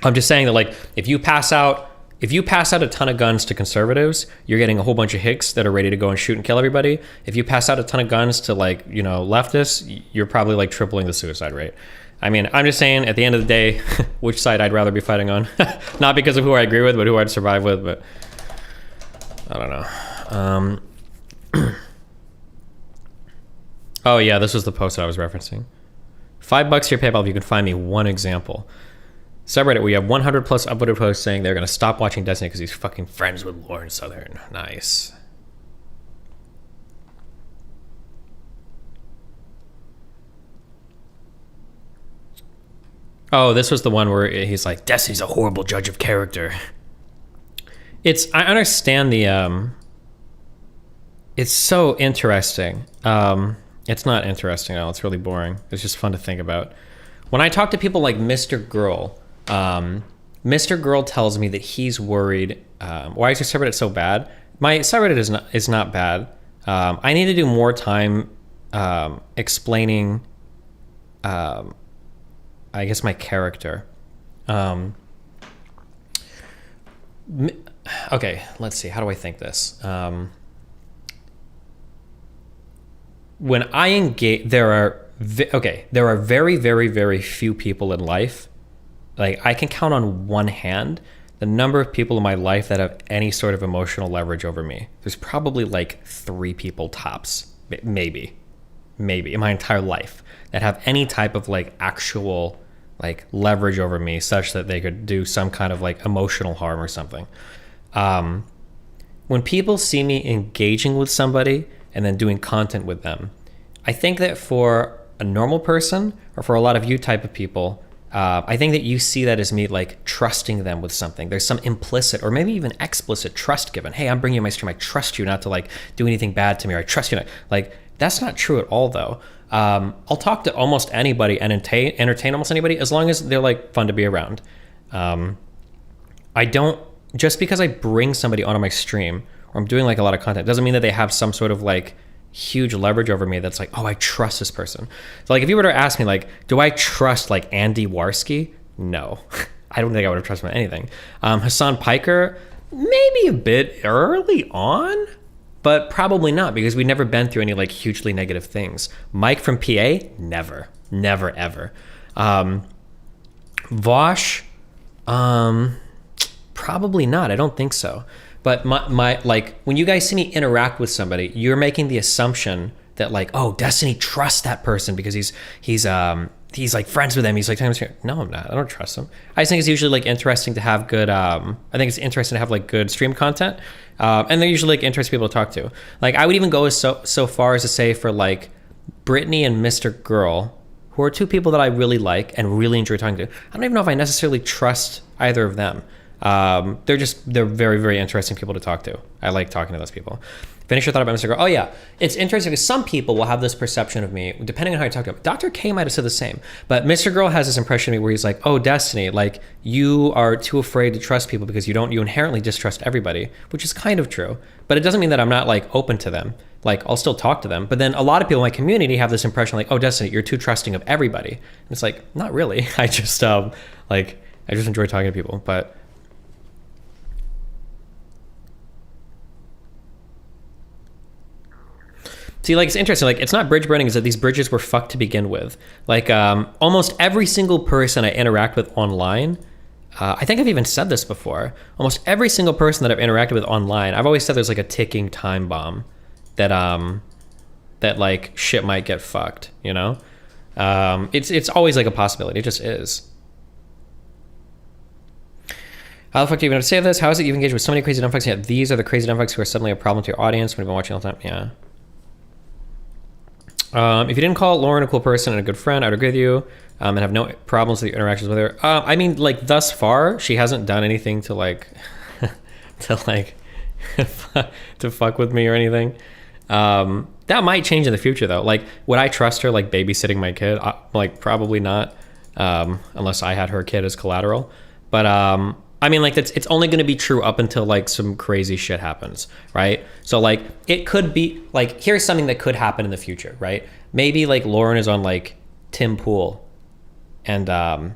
I'm just saying that like if you pass out a ton of guns to conservatives, you're getting a whole bunch of hicks that are ready to go and shoot and kill everybody. If you pass out a ton of guns to like, you know, leftists, you're probably like tripling the suicide rate. I mean, I'm just saying at the end of the day, which side I'd rather be fighting on. Not because of who I agree with, but who I'd survive with, but I don't know. Oh yeah, this was the post that I was referencing. $5 to your PayPal if you can find me one example. Subreddit, we have 100 plus uploaded posts saying they're going to stop watching Destiny because he's fucking friends with Lauren Southern. Nice. Oh, this was the one where he's like, Destiny's a horrible judge of character. I understand the, it's so interesting. It's not interesting at all. It's really boring. It's just fun to think about. When I talk to people like Mr. Girl, Mr. Girl tells me that he's worried. Why is your subreddit so bad? My subreddit is not bad. I need to do more time explaining, I guess, my character. Okay, let's see. How do I think this? When I engage, there are very, very, very few people in life. Like, I can count on one hand the number of people in my life that have any sort of emotional leverage over me. There's probably like 3 people tops, maybe in my entire life, that have any type of like actual like leverage over me, such that they could do some kind of like emotional harm or something. When people see me engaging with somebody and then doing content with them, I think that for a normal person, or for a lot of you type of people, I think that you see that as me like trusting them with something. There's some implicit or maybe even explicit trust given. Hey, I'm bringing you my stream. I trust you not to like do anything bad to me, or I trust you not. Like, that's not true at all, though. I'll talk to almost anybody and entertain almost anybody as long as they're like fun to be around. I don't, just because I bring somebody onto my stream or I'm doing like a lot of content, doesn't mean that they have some sort of like huge leverage over me that's like, oh, I trust this person. So like, if you were to ask me like, do I trust like Andy Warski? No. I don't think I would have trusted him with anything. Hassan Piker, maybe a bit early on, but probably not, because we've never been through any like hugely negative things. Mike from PA, never ever. Vaush, probably not. I don't think so. But my like, when you guys see me interact with somebody, you're making the assumption that like, oh, Destiny trusts that person because he's like friends with them. He's like, no, I'm not. I don't trust him. I just think it's usually like interesting to have good. I think it's interesting to have like good stream content, and they're usually like interesting people to talk to. Like, I would even go so far as to say for like Brittany and Mr. Girl, who are 2 people that I really like and really enjoy talking to. I don't even know if I necessarily trust either of them. They're very, very interesting people to talk to. I like talking to those people. Finish your thought about Mr. Girl. Oh yeah, it's interesting because some people will have this perception of me, depending on how you talk to them. Dr. K might have said the same, but Mr. Girl has this impression of me where he's like, oh, Destiny, like, you are too afraid to trust people because you inherently distrust everybody, which is kind of true, but it doesn't mean that I'm not like open to them. Like, I'll still talk to them, but then a lot of people in my community have this impression like, oh, Destiny, you're too trusting of everybody. And it's like, not really. I just enjoy talking to people, but. See, like, it's interesting. Like, it's not bridge burning. It's that these bridges were fucked to begin with. Like, almost every single person I interact with online, I think I've even said this before. Almost every single person that I've interacted with online, I've always said there's like a ticking time bomb that like shit might get fucked. You know, it's always like a possibility. It just is. How the fuck do you even have to say this? How is it you've engaged with so many crazy dumb fucks? Yet these are the crazy dumb fucks who are suddenly a problem to your audience when you've been watching all the time. Yeah. If you didn't call Lauren a cool person and a good friend, I'd agree with you, and have no problems with your interactions with her. I mean, like, thus far, she hasn't done anything to like, to fuck with me or anything. That might change in the future though. Like, would I trust her like babysitting my kid? Like, probably not, unless I had her kid as collateral. But I mean, like, it's only going to be true up until like some crazy shit happens, right? So like, it could be like, here's something that could happen in the future, right? Maybe like Lauren is on like Tim Pool, and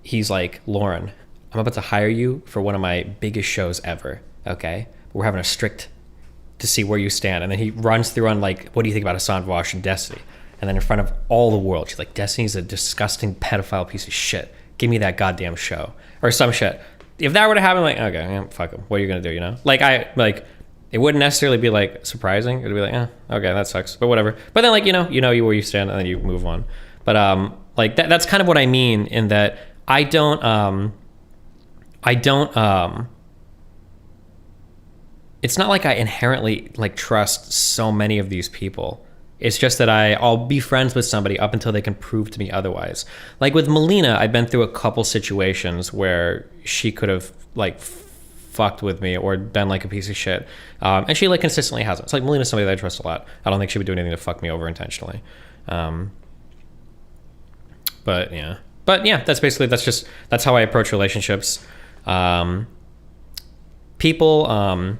he's like, Lauren, I'm about to hire you for one of my biggest shows ever, okay? We're having a strict to see where you stand. And then he runs through on like, what do you think about Hassan Vaush and Destiny? And then in front of all the world, she's like, Destiny's a disgusting pedophile piece of shit. Give me that goddamn show. Or some shit. If that were to happen, like, okay, yeah, fuck him. What are you gonna do, you know? Like, it wouldn't necessarily be like surprising. It'd be like, okay, that sucks, but whatever. But then, like, you know where you stand, and then you move on. But like that's kind of what I mean in that I don't it's not like I inherently like trust so many of these people. It's just that I'll be friends with somebody up until they can prove to me otherwise. Like with Melina, I've been through a couple situations where she could have like fucked with me or been like a piece of shit. And she like consistently hasn't. It's like Melina's somebody that I trust a lot. I don't think she would do anything to fuck me over intentionally. But yeah, that's how I approach relationships. People,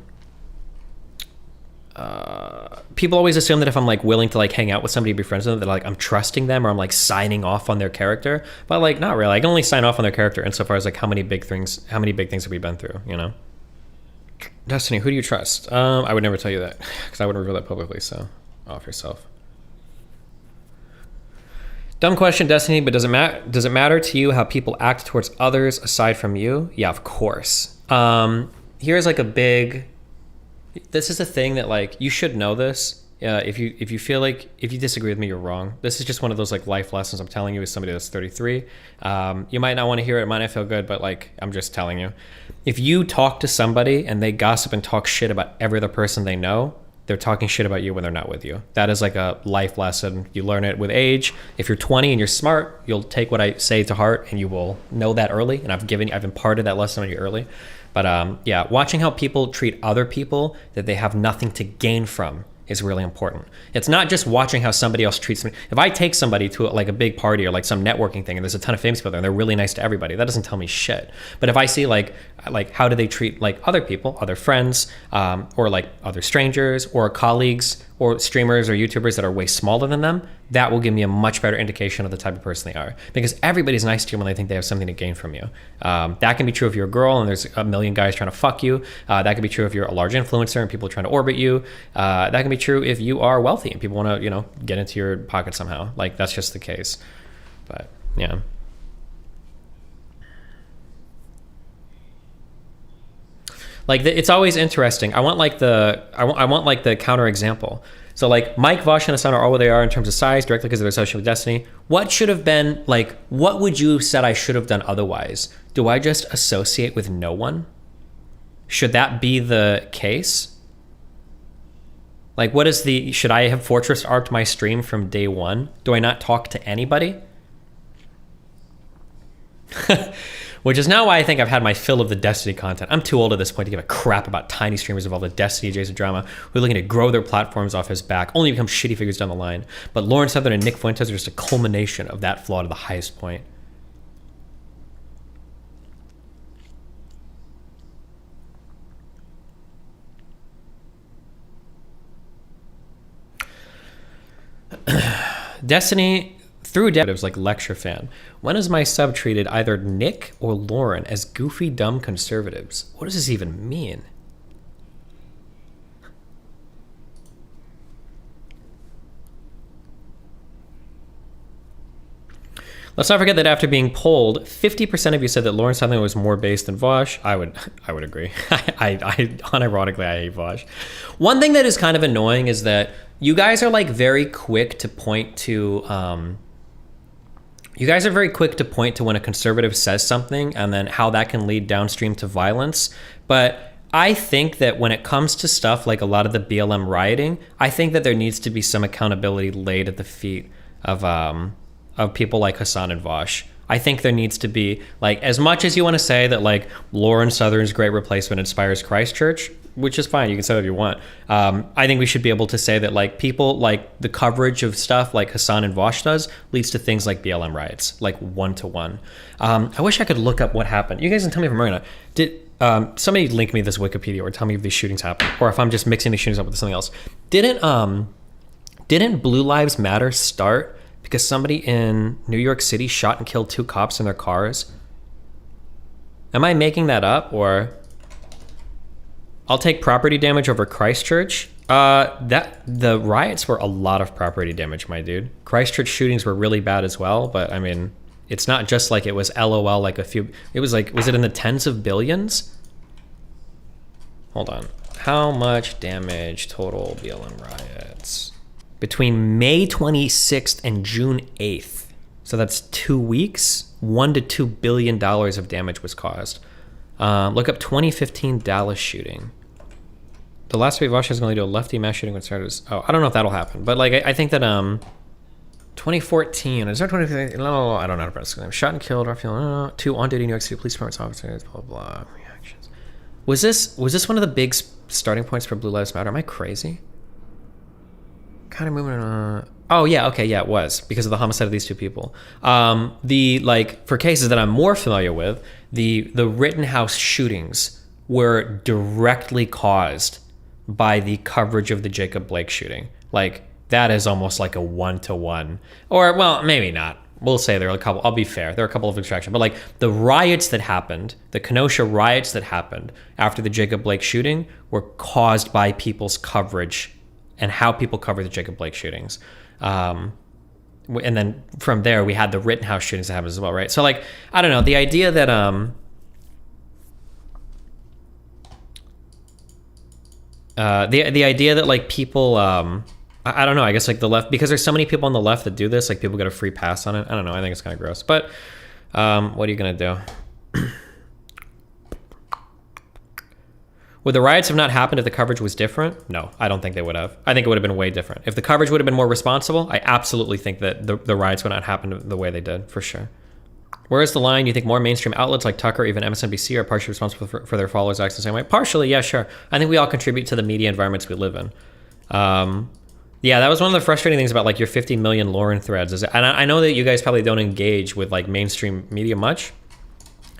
people always assume that if I'm like willing to like hang out with somebody, be friends with them, that like I'm trusting them or I'm like signing off on their character. But like not really. I can only sign off on their character insofar as like how many big things have we been through, you know? Destiny, who do you trust? I would never tell you that because I wouldn't reveal that publicly, so off yourself. Dumb question, Destiny, but does it matter to you how people act towards others aside from you? Yeah, of course. Here's like this is a thing that like you should know this. If you feel like if you disagree with me, you're wrong. This is just one of those like life lessons I'm telling you as somebody that's 33. You might not want to hear it might not feel good, but like I'm just telling you. If you talk to somebody and they gossip and talk shit about every other person they know, they're talking shit about you when they're not with you. That is like a life lesson. You learn it with age. If you're 20 and you're smart, you'll take what I say to heart and you will know that early. And I've imparted that lesson on you early. But yeah, watching how people treat other people that they have nothing to gain from is really important. It's not just watching how somebody else treats me. If I take somebody to like a big party or like some networking thing and there's a ton of famous people there and they're really nice to everybody, that doesn't tell me shit. But if I see like how do they treat like other people, other friends, or like other strangers or colleagues or streamers or YouTubers that are way smaller than them, that will give me a much better indication of the type of person they are. Because everybody's nice to you when they think they have something to gain from you. That can be true if you're a girl and there's a million guys trying to fuck you. That can be true if you're a large influencer and people are trying to orbit you. That can be true if you are wealthy and people want to, you know, get into your pocket somehow. Like that's just the case. But yeah. Like it's always interesting. I want like the counter example. So like Mike, Vaush, and Hassan are all where they are in terms of size, directly because of their association with Destiny. What should have been like? What would you have said I should have done otherwise? Do I just associate with no one? Should that be the case? Like what is the? Should I have Fortress arced my stream from day one? Do I not talk to anybody? Which is now why I think I've had my fill of the Destiny content. I'm too old at this point to give a crap about tiny streamers of all the Destiny adjacent drama who are looking to grow their platforms off his back, only to become shitty figures down the line. But Lauren Southern and Nick Fuentes are just a culmination of that flaw to the highest point. Destiny through derivatives like lecture fan. When is my sub treated either Nick or Lauren as goofy, dumb conservatives? What does this even mean? Let's not forget that after being polled, 50% of you said that Lauren Southern was more based than Vaush. I would agree. I unironically, I hate Vaush. One thing that is kind of annoying is that you guys are like very quick to point to when a conservative says something and then how that can lead downstream to violence. But I think that when it comes to stuff like a lot of the BLM rioting, I think that there needs to be some accountability laid at the feet of people like Hassan and Vaush. I think there needs to be, like, as much as you want to say that like Lauren Southern's great replacement inspires Christchurch, which is fine, you can say whatever you want. I think we should be able to say that like people like the coverage of stuff like Hassan and Vaush does leads to things like BLM riots, like 1-to-1. I wish I could look up what happened. You guys can tell me if I'm wrong or not. Did somebody link me this Wikipedia or tell me if these shootings happened or if I'm just mixing these shootings up with something else. Didn't Blue Lives Matter start because somebody in New York City shot and killed 2 cops in their cars? Am I making that up? Or I'll take property damage over Christchurch. The riots were a lot of property damage, my dude. Christchurch shootings were really bad as well, but I mean, it's not just like it was LOL like a few. It was like, was it in the tens of billions? Hold on. How much damage total BLM riots? Between May 26th and June 8th. So that's 2 weeks. $1 to $2 billion of damage was caused. Look up 2015 Dallas shooting. The last week Vaush is going to do a lefty mass shooting when it started. Oh, I don't know if that'll happen, but like I think that 2014 is there 2015? No, I don't know how to pronounce his name. Shot and killed Raphael. 2 on-duty New York City police department officers. Blah blah. Reactions. Was this one of the big starting points for Blue Lives Matter? Am I crazy? Kind of moving. Oh yeah, okay, yeah, it was because of the homicide of these 2 people. The like for cases that I'm more familiar with, the Rittenhouse shootings were directly caused by the coverage of the Jacob Blake shooting. Like, that is almost like a 1-to-1. Or, well, maybe not. We'll say there are a couple, I'll be fair, there are a couple of extractions. But like the riots that happened, the Kenosha riots that happened after the Jacob Blake shooting were caused by people's coverage and how people cover the Jacob Blake shootings. And then from there, we had the Rittenhouse shootings that happened as well, right? So like, I don't know, the idea that, the idea that like people, I don't know, I guess like the left, because there's so many people on the left that do this, like people get a free pass on it. I don't know, I think it's kind of gross. But what are you going to do? Would the riots have not happened if the coverage was different? No, I don't think they would have. I think it would have been way different. If the coverage would have been more responsible, I absolutely think that the riots would not happen the way they did, for sure. Where is the line? You think more mainstream outlets like Tucker, even MSNBC, are partially responsible for their followers acting the same way? Partially, yeah, sure. I think we all contribute to the media environments we live in. Yeah, that was one of the frustrating things about like your 50 million Lauren threads. And I know that you guys probably don't engage with like mainstream media much.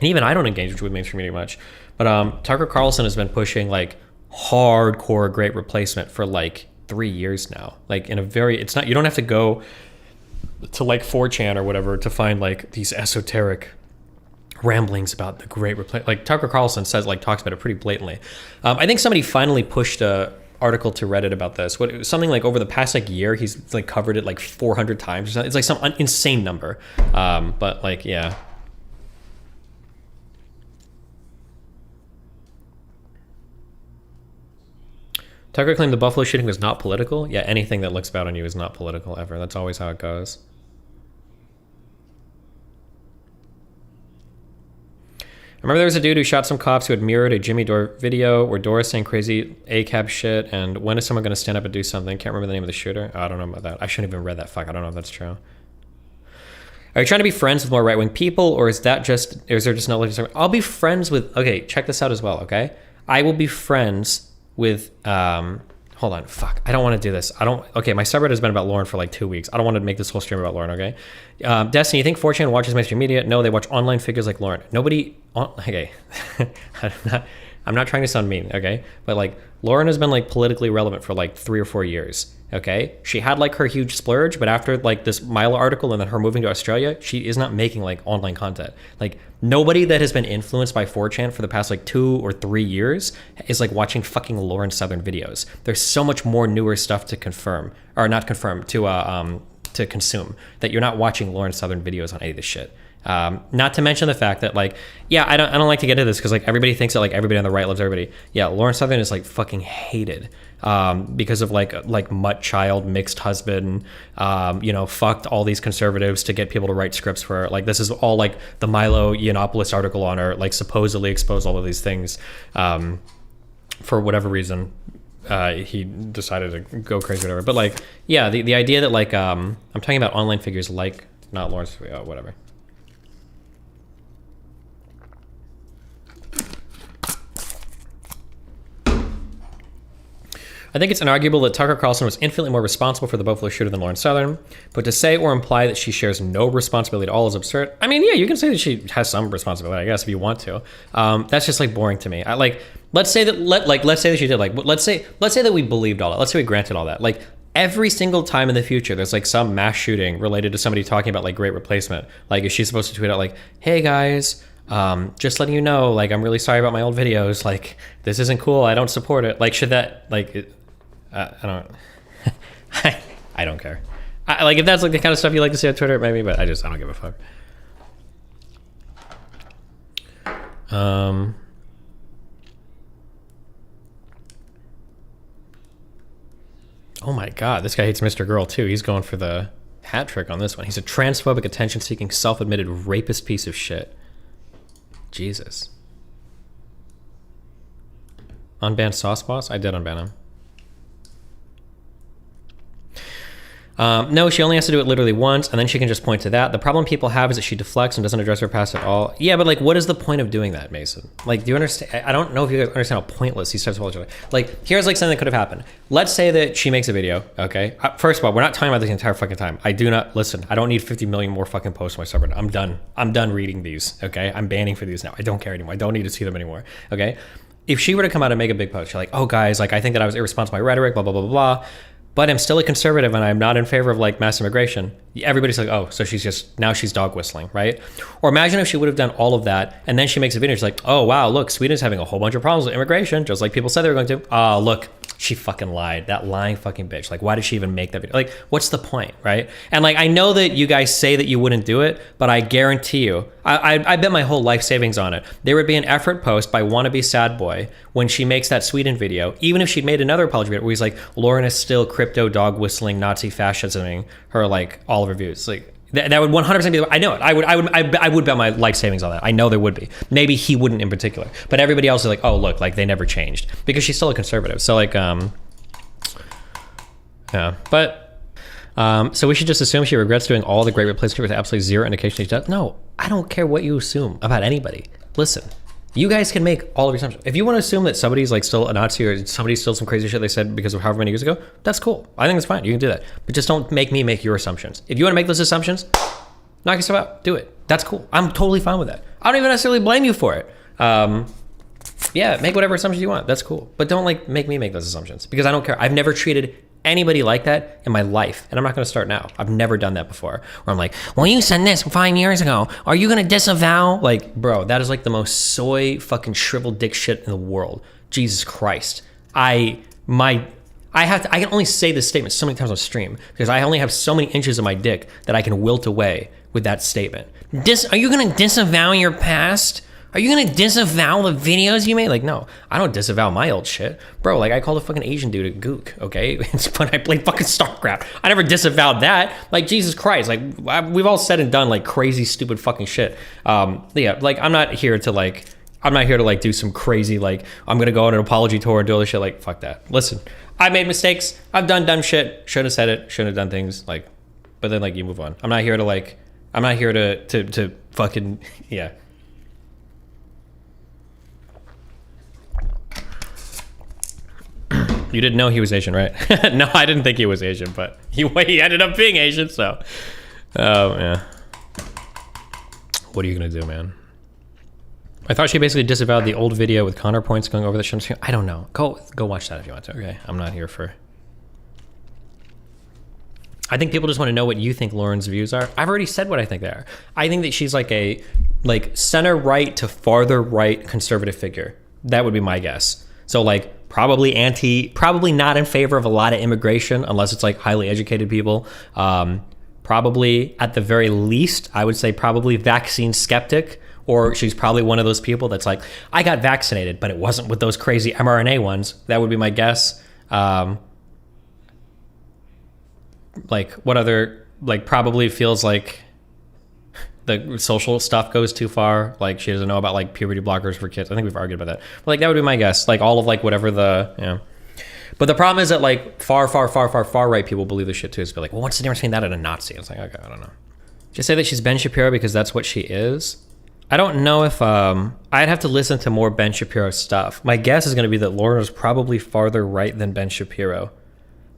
And even I don't engage with mainstream media much. But Tucker Carlson has been pushing like hardcore Great Replacement for like 3 years now. Like in a very, it's not, you don't have to go to like 4chan or whatever to find like these esoteric ramblings about the Great Replacement. Like Tucker Carlson says, like talks about it pretty blatantly. I think somebody finally pushed a article to Reddit about this. Something like over the past like year, he's like covered it like 400 times or something. It's like some insane number. But like, yeah. Tucker claimed the Buffalo shooting was not political. Yeah, anything that looks bad on you is not political ever. That's always how it goes. I remember there was a dude who shot some cops who had mirrored a Jimmy Dore video where Dore saying crazy ACAB shit and when is someone going to stand up and do something? Can't remember the name of the shooter. Oh, I don't know about that. I shouldn't have even read that. Fuck, I don't know if that's true. Are you trying to be friends with more right-wing people or is there just no... I'll be friends with... Okay, check this out as well, okay? I will be friends with... hold on, fuck. I don't want to do this. Okay, my subreddit has been about Lauren for like 2 weeks. I don't want to make this whole stream about Lauren, okay? Destiny, you think 4chan watches mainstream media? No, they watch online figures like Lauren. Nobody... Okay. I'm not trying to sound mean, okay? But like, Lauren has been like politically relevant for like 3 or 4 years, okay? She had like her huge splurge, but after like this Milo article and then her moving to Australia, she is not making like online content. Like, nobody that has been influenced by 4chan for the past like 2 or 3 years is like watching fucking Lauren Southern videos. There's so much more newer stuff to confirm, or not confirm, to consume, that you're not watching Lauren Southern videos on any of this shit. Not to mention the fact that like, yeah, I don't like to get into this because like everybody thinks that like everybody on the right loves everybody. Yeah, Lauren Southern is like fucking hated because of like mutt child, mixed husband, fucked all these conservatives to get people to write scripts for her. Like this is all like the Milo Yiannopoulos article on her, like supposedly exposed all of these things for whatever reason. He decided to go crazy or whatever. But like, yeah, the idea that like I'm talking about online figures like not Lawrence, whatever. I think it's inarguable that Tucker Carlson was infinitely more responsible for the Buffalo shooter than Lauren Southern, but to say or imply that she shares no responsibility at all is absurd. I mean, yeah, you can say that she has some responsibility, I guess, if you want to. That's just like boring to me. Let's say that she did. Like, let's say that we believed all that. Let's say we granted all that. Like, every single time in the future, there's like some mass shooting related to somebody talking about like Great Replacement. Like, is she supposed to tweet out like, "Hey guys, just letting you know, like, I'm really sorry about my old videos. Like, this isn't cool. I don't support it." Like, should that like? I don't. I don't care. Like, if that's like the kind of stuff you like to see on Twitter, maybe. But I don't give a fuck. Oh my god, this guy hates Mr. Girl too. He's going for the hat trick on this one. He's a transphobic, attention-seeking, self-admitted rapist piece of shit. Jesus. Unban Sauce Boss? I did unban him. No, she only has to do it literally once, and then she can just point to that. The problem people have is that she deflects and doesn't address her past at all. Yeah, but like, what is the point of doing that, Mason? Like, do you understand? I don't know if you guys understand how pointless these types of apologies are. Like, here's like something that could have happened. Let's say that she makes a video, okay? First of all, we're not talking about this the entire fucking time. I don't need 50 million more fucking posts on my subreddit. I'm done reading these, okay? I'm banning for these now. I don't care anymore. I don't need to see them anymore, okay? if she were to come out and make a big post, she's like, oh guys, like I think that I was irresponsible with my rhetoric, blah, blah, blah, blah, blah. But I'm still a conservative and I'm not in favor of like mass immigration. Everybody's like, oh, so now she's dog whistling, right? Or imagine if she would have done all of that and then she makes a video, she's like, oh wow, look, Sweden's having a whole bunch of problems with immigration, just like people said they were going to. Oh, look, she fucking lied. That lying fucking bitch. Like, why did she even make that video? Like, what's the point, right? And like, I know that you guys say that you wouldn't do it, but I guarantee you, I bet my whole life savings on it. There would be an effort post by wannabe sad boy when she makes that Sweden video, even if she'd made another apology video where he's like, Lauren is still crypto dog whistling Nazi fascisming her like all of her views. Like that would 100% be. I know it. I would bet my life savings on that. I know there would be. Maybe he wouldn't in particular, but everybody else is like, oh look, like they never changed because she's still a conservative. So like, yeah, but. So we should just assume she regrets doing all the great replacement with absolutely zero indication she does. No, I don't care what you assume about anybody. Listen, you guys can make all of your assumptions. If you want to assume that somebody's like still a Nazi or somebody's still some crazy shit they said because of however many years ago, that's cool. I think it's fine. You can do that. But just don't make me make your assumptions. If you want to make those assumptions, knock yourself out. Do it. That's cool. I'm totally fine with that. I don't even necessarily blame you for it. Yeah, make whatever assumptions you want. That's cool. But don't like make me make those assumptions because I don't care. I've never treated anybody like that in my life, and I'm not going to start now. I've never done that before where I'm like, well, you said this 5 years ago, are you going to disavow? Like, bro, that is like the most soy fucking shriveled dick shit in the world. Jesus Christ. I can only say this statement so many times on stream because I only have so many inches of my dick that I can wilt away with that statement. Are you going to disavow your past? Are you gonna disavow the videos you made? Like, no, I don't disavow my old shit. Bro, like I called a fucking Asian dude a gook, okay? It's when I played fucking StarCraft. I never disavowed that. Like, Jesus Christ, like we've all said and done like crazy, stupid fucking shit. Yeah, like I'm not here to like do some crazy, like I'm gonna go on an apology tour and do all this shit. Like, fuck that. Listen, I made mistakes. I've done dumb shit. Should have said it. Shouldn't have done things. Like, but then like you move on. I'm not here to fucking, yeah. You didn't know he was Asian, right? No, I didn't think he was Asian, but he ended up being Asian, so. Oh, yeah. What are you gonna do, man? I thought she basically disavowed the old video with counterpoints going over the show. I don't know. Go watch that if you want to, okay? I'm not here for... I think people just want to know what you think Lauren's views are. I've already said what I think they are. I think that she's like a center-right to farther-right conservative figure. That would be my guess. So like, probably not in favor of a lot of immigration unless it's like highly educated people. Probably at the very least, I would say probably vaccine skeptic, or she's probably one of those people that's like, I got vaccinated, but it wasn't with those crazy mRNA ones. That would be my guess. Like what other, like probably feels like the social stuff goes too far. Like she doesn't know about like puberty blockers for kids. I think we've argued about that. But like that would be my guess. Like all of like whatever the, yeah. But the problem is that like far right people believe this shit too. It's be like, well, what's the difference between that and a Nazi? It's like, okay, I don't know. Just say that she's Ben Shapiro because that's what she is. I don't know if, I'd have to listen to more Ben Shapiro stuff. My guess is going to be that Laura is probably farther right than Ben Shapiro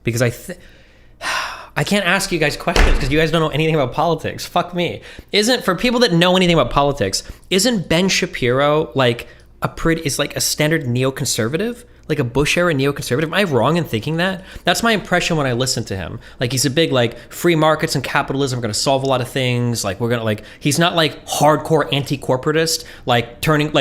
because I can't ask you guys questions because you guys don't know anything about politics. Fuck me. For people that know anything about politics, isn't Ben Shapiro like is like a standard neoconservative? Like a Bush era neoconservative? Am I wrong in thinking that? That's my impression when I listen to him. Like he's a big like free markets and capitalism are gonna solve a lot of things. Like we're gonna like, he's not like hardcore anti-corporatist, like Turning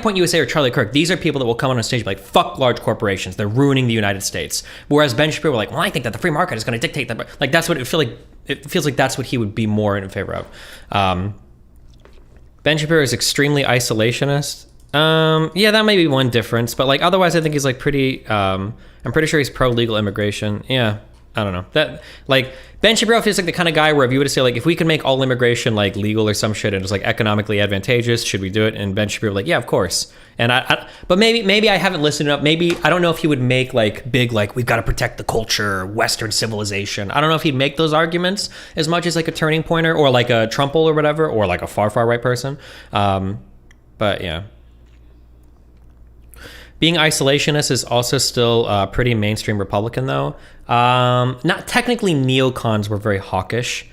Point USA or Charlie Kirk. These are people that will come on a stage and be like, fuck large corporations. They're ruining the United States. Whereas Ben Shapiro, like, well, I think that the free market is gonna dictate that. Like that's what it feels like that's what he would be more in favor of. Ben Shapiro is extremely isolationist. Yeah, that may be one difference, but like otherwise I think he's like pretty, I'm pretty sure he's pro-legal immigration. Yeah, I don't know. That like Ben Shapiro feels like the kind of guy where if you were to say like, if we can make all immigration like legal or some shit and it's like economically advantageous, should we do it? And Ben Shapiro like, yeah, of course. And but maybe I haven't listened enough. Maybe, I don't know if he would make like big, like we've got to protect the culture, Western civilization. I don't know if he'd make those arguments as much as like a Turning Pointer or like a Trumpel or whatever, or like a far right person. But yeah. Being isolationist is also still pretty mainstream Republican, though. Not technically, neocons were very hawkish.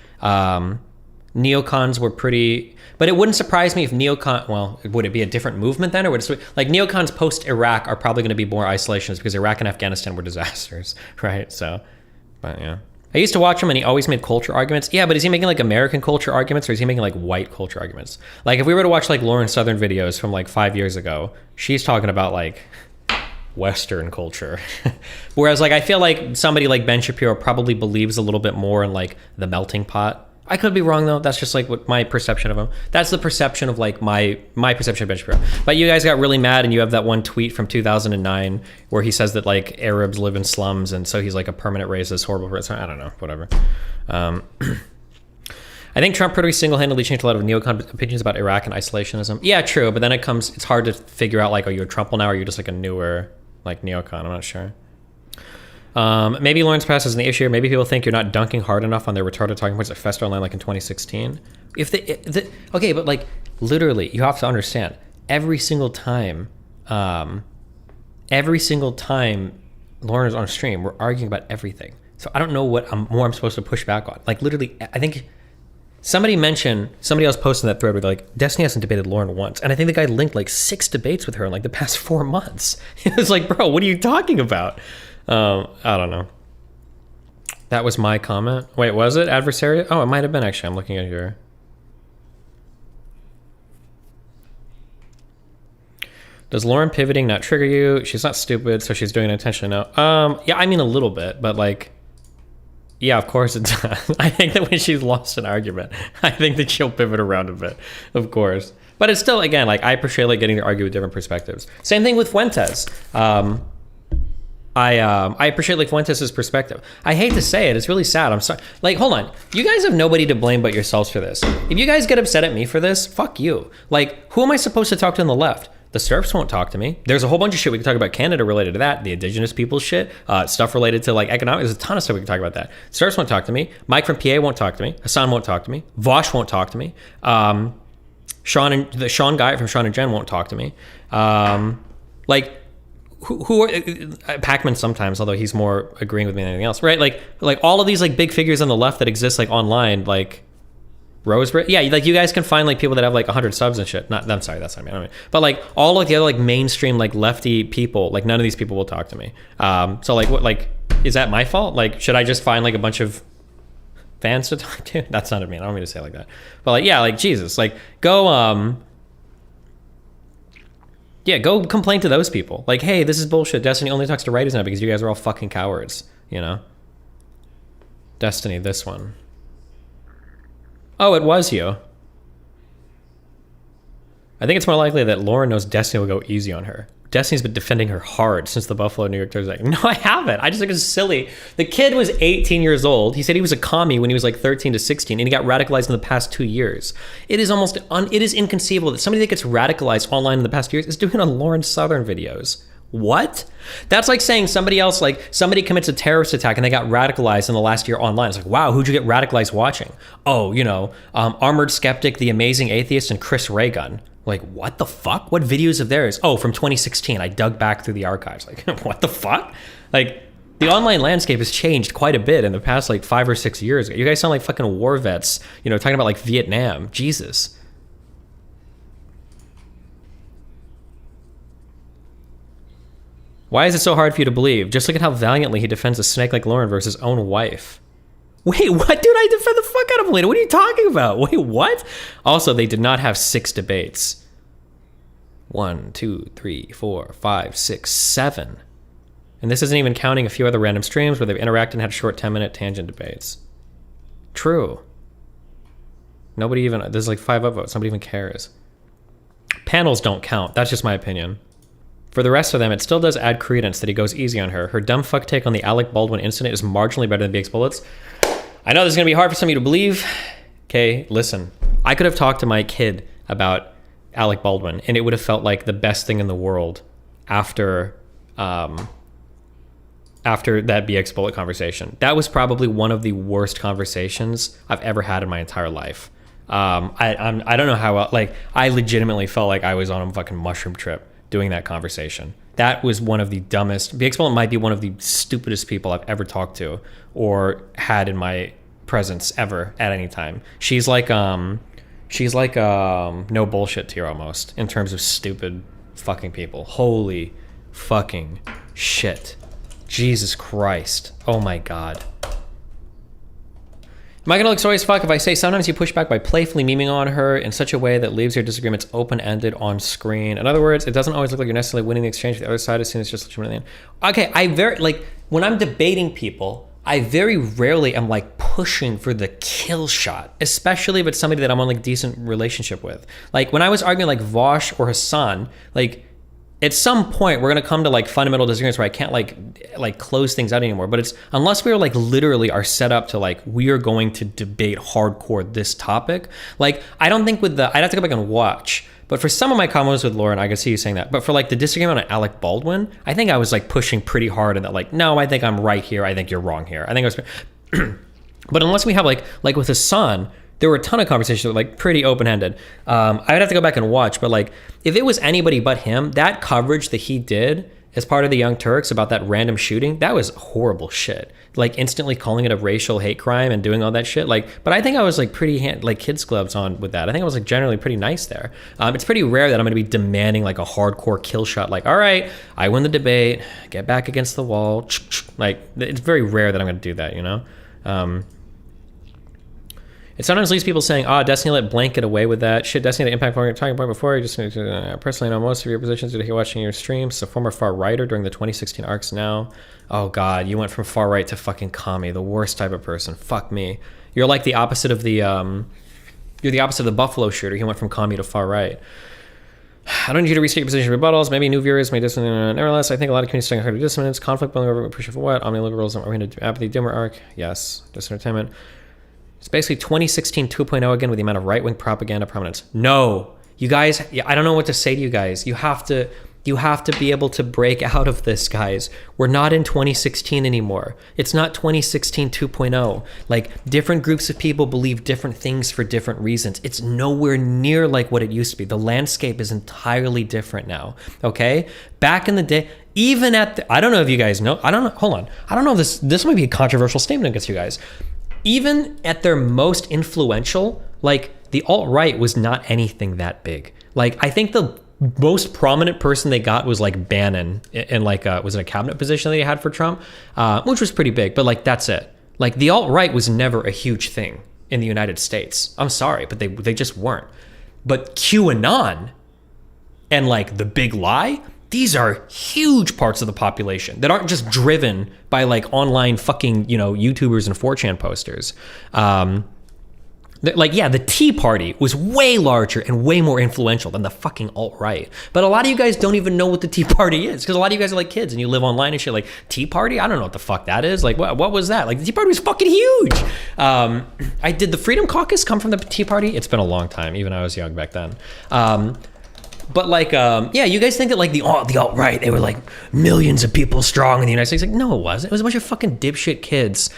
neocons were pretty, but it wouldn't surprise me if neocon, well, would it be a different movement then, or would it, like neocons post-Iraq are probably going to be more isolationist because Iraq and Afghanistan were disasters, right? So, but yeah. I used to watch him and he always made culture arguments. Yeah, but is he making like American culture arguments or is he making like white culture arguments? Like if we were to watch like Lauren Southern videos from like 5 years ago, she's talking about like Western culture. Whereas like I feel like somebody like Ben Shapiro probably believes a little bit more in like the melting pot. I could be wrong though. That's just like what my perception of him. That's the perception of like my perception of Ben Shapiro. But you guys got really mad and you have that one tweet from 2009 where he says that like Arabs live in slums and so he's like a permanent racist, horrible person. I don't know, whatever. I think Trump pretty single-handedly changed a lot of neocon opinions about Iraq and isolationism. Yeah, true. But then it's hard to figure out like, are you a Trump now or are you just like a newer like neocon? I'm not sure. Maybe Lawrence Pass isn't the issue. Maybe people think you're not dunking hard enough on their retarded talking points that fester online like in 2016. Okay, but like literally, you have to understand every single time Lauren is on stream, we're arguing about everything. So I don't know what more I'm supposed to push back on. Like literally, I think somebody else posted in that thread where they're like, Destiny hasn't debated Lauren once. And I think the guy linked like 6 debates with her in like the past 4 months. It was like, bro, what are you talking about? I don't know. That was my comment. Wait, was it adversarial? Oh, it might have been actually. I'm looking at here. Does Lauren pivoting not trigger you? She's not stupid, so she's doing it intentionally. No. Yeah, I mean a little bit, but like, yeah, of course it does. I think that when she's lost an argument, I think that she'll pivot around a bit, of course. But it's still, again, like I appreciate like getting to argue with different perspectives. Same thing with Fuentes. I appreciate like Fuentes' perspective. I hate to say it, it's really sad. I'm sorry. Like, hold on. You guys have nobody to blame but yourselves for this. If you guys get upset at me for this, fuck you. Like, who am I supposed to talk to on the left? The SERPs won't talk to me. There's a whole bunch of shit we can talk about Canada related to that. The indigenous people's shit, stuff related to like economics. There's a ton of stuff we can talk about that. SERPs won't talk to me. Mike from PA won't talk to me. Hassan won't talk to me. Vaush won't talk to me. Sean Guy from Sean and Jen won't talk to me. Like, who are Pac-Man sometimes, although he's more agreeing with me than anything else, right? Like all of these like big figures on the left that exist like online, like Roseberry. Yeah, like you guys can find like people that have like 100 subs and shit. I'm sorry, that's not me. I don't mean, but like all like the other like mainstream like lefty people, like none of these people will talk to me. So like what, like is that my fault? Like should I just find like a bunch of fans to talk to? That's not what I mean. I don't mean to say it like that. But like yeah, like Jesus, like go yeah, go complain to those people. Like, hey, this is bullshit. Destiny only talks to righties now because you guys are all fucking cowards, you know? Destiny, this one. Oh, it was you. I think it's more likely that Lauren knows Destiny will go easy on her. Destiny's been defending her hard since the Buffalo New York Times. Like, no, I haven't. I just think it's silly. The kid was 18 years old. He said he was a commie when he was like 13 to 16, and he got radicalized in the past 2 years. It is it is inconceivable that somebody that gets radicalized online in the past 2 years is doing it on Lauren Southern videos. What? That's like saying somebody else, like somebody commits a terrorist attack and they got radicalized in the last year online. It's like, wow, who'd you get radicalized watching? Oh, you know, Armored Skeptic, The Amazing Atheist, and Chris Reagan. Like, what the fuck? What videos of theirs? Oh, from 2016. I dug back through the archives. Like, what the fuck? Like, the online landscape has changed quite a bit in the past, like, 5 or 6 years. You guys sound like fucking war vets, you know, talking about, like, Vietnam. Jesus. Why is it so hard for you to believe? Just look at how valiantly he defends a snake like Lauren versus his own wife. Wait, what? Dude, I defend the fuck out of Melina. What are you talking about? Wait, what? Also, they did not have 6 debates. 1, 2, 3, 4, 5, 6, 7. And this isn't even counting a few other random streams where they've interacted and had short 10-minute tangent debates. True. Nobody even, there's like 5 upvotes. Nobody even cares. Panels don't count. That's just my opinion. For the rest of them, it still does add credence that he goes easy on her. Her dumb fuck take on the Alec Baldwin incident is marginally better than BX Bullets. I know this is going to be hard for some of you to believe. Okay, listen. I could have talked to my kid about Alec Baldwin, and it would have felt like the best thing in the world after that BX Bullet conversation. That was probably one of the worst conversations I've ever had in my entire life. I don't know how, like, I legitimately felt like I was on a fucking mushroom trip doing that conversation. That was one of the dumbest. BX Bullet might be one of the stupidest people I've ever talked to or had in my presence ever at any time. She's like no bullshit tier almost in terms of stupid fucking people. Holy fucking shit. Jesus Christ. Oh my God. Am I gonna look sorry as fuck if I say sometimes you push back by playfully memeing on her in such a way that leaves your disagreements open-ended on screen? In other words, it doesn't always look like you're necessarily winning the exchange with the other side as soon as it's just legitimately. Okay, when I'm debating people, I very rarely am like pushing for the kill shot, especially if it's somebody that I'm on like decent relationship with. Like when I was arguing like Vaush or Hassan, like at some point we're gonna come to like fundamental disagreements where I can't like close things out anymore. But it's unless we're like literally are set up to like we are going to debate hardcore this topic. Like I don't think I'd have to go back and watch. But for some of my combos with Lauren, I could see you saying that. But for like the disagreement on Alec Baldwin, I think I was like pushing pretty hard in that like, no, I think I'm right here. I think you're wrong here. I think I was, but unless we have like with Hassan, there were a ton of conversations that were like pretty open-ended. I would have to go back and watch, but like if it was anybody but him, that coverage that he did as part of the Young Turks about that random shooting, that was horrible shit. Like instantly calling it a racial hate crime and doing all that shit. Like, but I think I was like pretty like kids gloves on with that. I think I was like generally pretty nice there. It's pretty rare that I'm going to be demanding like a hardcore kill shot. Like, all right, I win the debate, get back against the wall. Like it's very rare that I'm going to do that, you know? It sometimes leaves people saying, Destiny let Blank get away with that. Shit, Destiny, the impact point we were talking about before. You just personally know most of your positions due to watching your streams. So former far righter during the 2016 arcs now. Oh God, you went from far right to fucking commie, the worst type of person. Fuck me. You're like the opposite of the, you're the opposite of the Buffalo shooter. He went from commie to far right. I don't need you to restate your position rebuttals. Maybe new viewers may dissonance. Nevertheless, I think a lot of communities are hard dissonance. Conflict building over appreciation for what? Omniliberals and oriented apathy dimmer arc. Yes. Disentertainment. It's basically 2016 2.0 again with the amount of right-wing propaganda prominence. No, you guys, I don't know what to say to you guys. You have to be able to break out of this, guys. We're not in 2016 anymore. It's not 2016 2.0. Like different groups of people believe different things for different reasons. It's nowhere near like what it used to be. The landscape is entirely different now. Okay? Back in the day, even at the, I don't know if you guys know, I don't know, hold on. I don't know if this might be a controversial statement against you guys. Even at their most influential, like the alt-right was not anything that big. Like I think the most prominent person they got was like Bannon in like was it a cabinet position that they had for Trump, which was pretty big, but like that's it. Like the alt-right was never a huge thing in the United States. I'm sorry, but they just weren't. But QAnon and like the big lie, these are huge parts of the population that aren't just driven by like online fucking, you know, YouTubers and 4chan posters. Like, yeah, the Tea Party was way larger and way more influential than the fucking alt-right. But a lot of you guys don't even know what the Tea Party is because a lot of you guys are like kids and you live online and shit. Like, Tea Party? I don't know what the fuck that is. Like, what was that? Like, the Tea Party was fucking huge. Did the Freedom Caucus come from the Tea Party? It's been a long time. Even I was young back then. But like, yeah, you guys think that like the alt-right, they were like millions of people strong in the United States. Like, no, it wasn't. It was a bunch of fucking dipshit kids.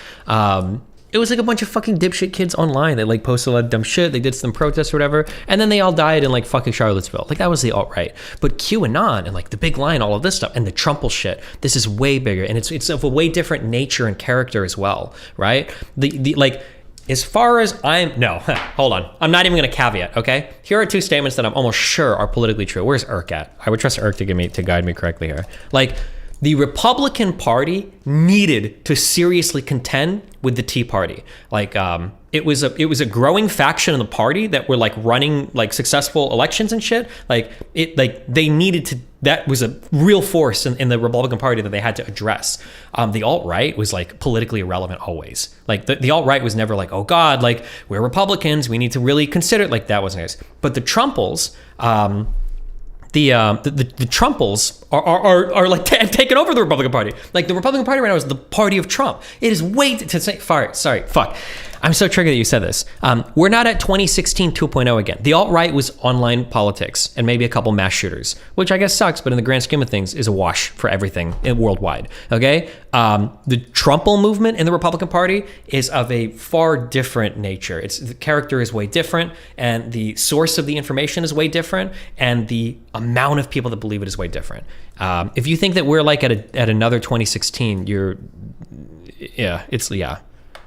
It was like a bunch of fucking dipshit kids online that like posted a lot of dumb shit. They did some protests or whatever. And then they all died in like fucking Charlottesville. Like that was the alt-right. But QAnon and like the big lie and all of this stuff and the Trumple shit, this is way bigger. And it's of a way different nature and character as well, right? The like, as far as hold on. I'm not even going to caveat, okay? Here are two statements that I'm almost sure are politically true. Where's Irk at? I would trust Irk to guide me correctly here. Like, the Republican Party needed to seriously contend with the Tea Party. Like, it was a growing faction in the party that were like running like successful elections and shit. They needed to. That was a real force in the Republican Party that they had to address. The alt-right was like politically irrelevant always. Like the alt-right was never like, oh God, like we're Republicans, we need to really consider it. Like that wasn't nice. But the Trumples, the Trumples are like taking over the Republican Party. Like the Republican Party right now is the party of Trump. It is way to say, fuck. I'm so triggered that you said this. We're not at 2016 2.0 again. The alt-right was online politics and maybe a couple mass shooters, which I guess sucks, but in the grand scheme of things is a wash for everything worldwide, okay? The Trumple movement in the Republican Party is of a far different nature. The character is way different, and the source of the information is way different, and the amount of people that believe it is way different. If you think that we're like at another 2016,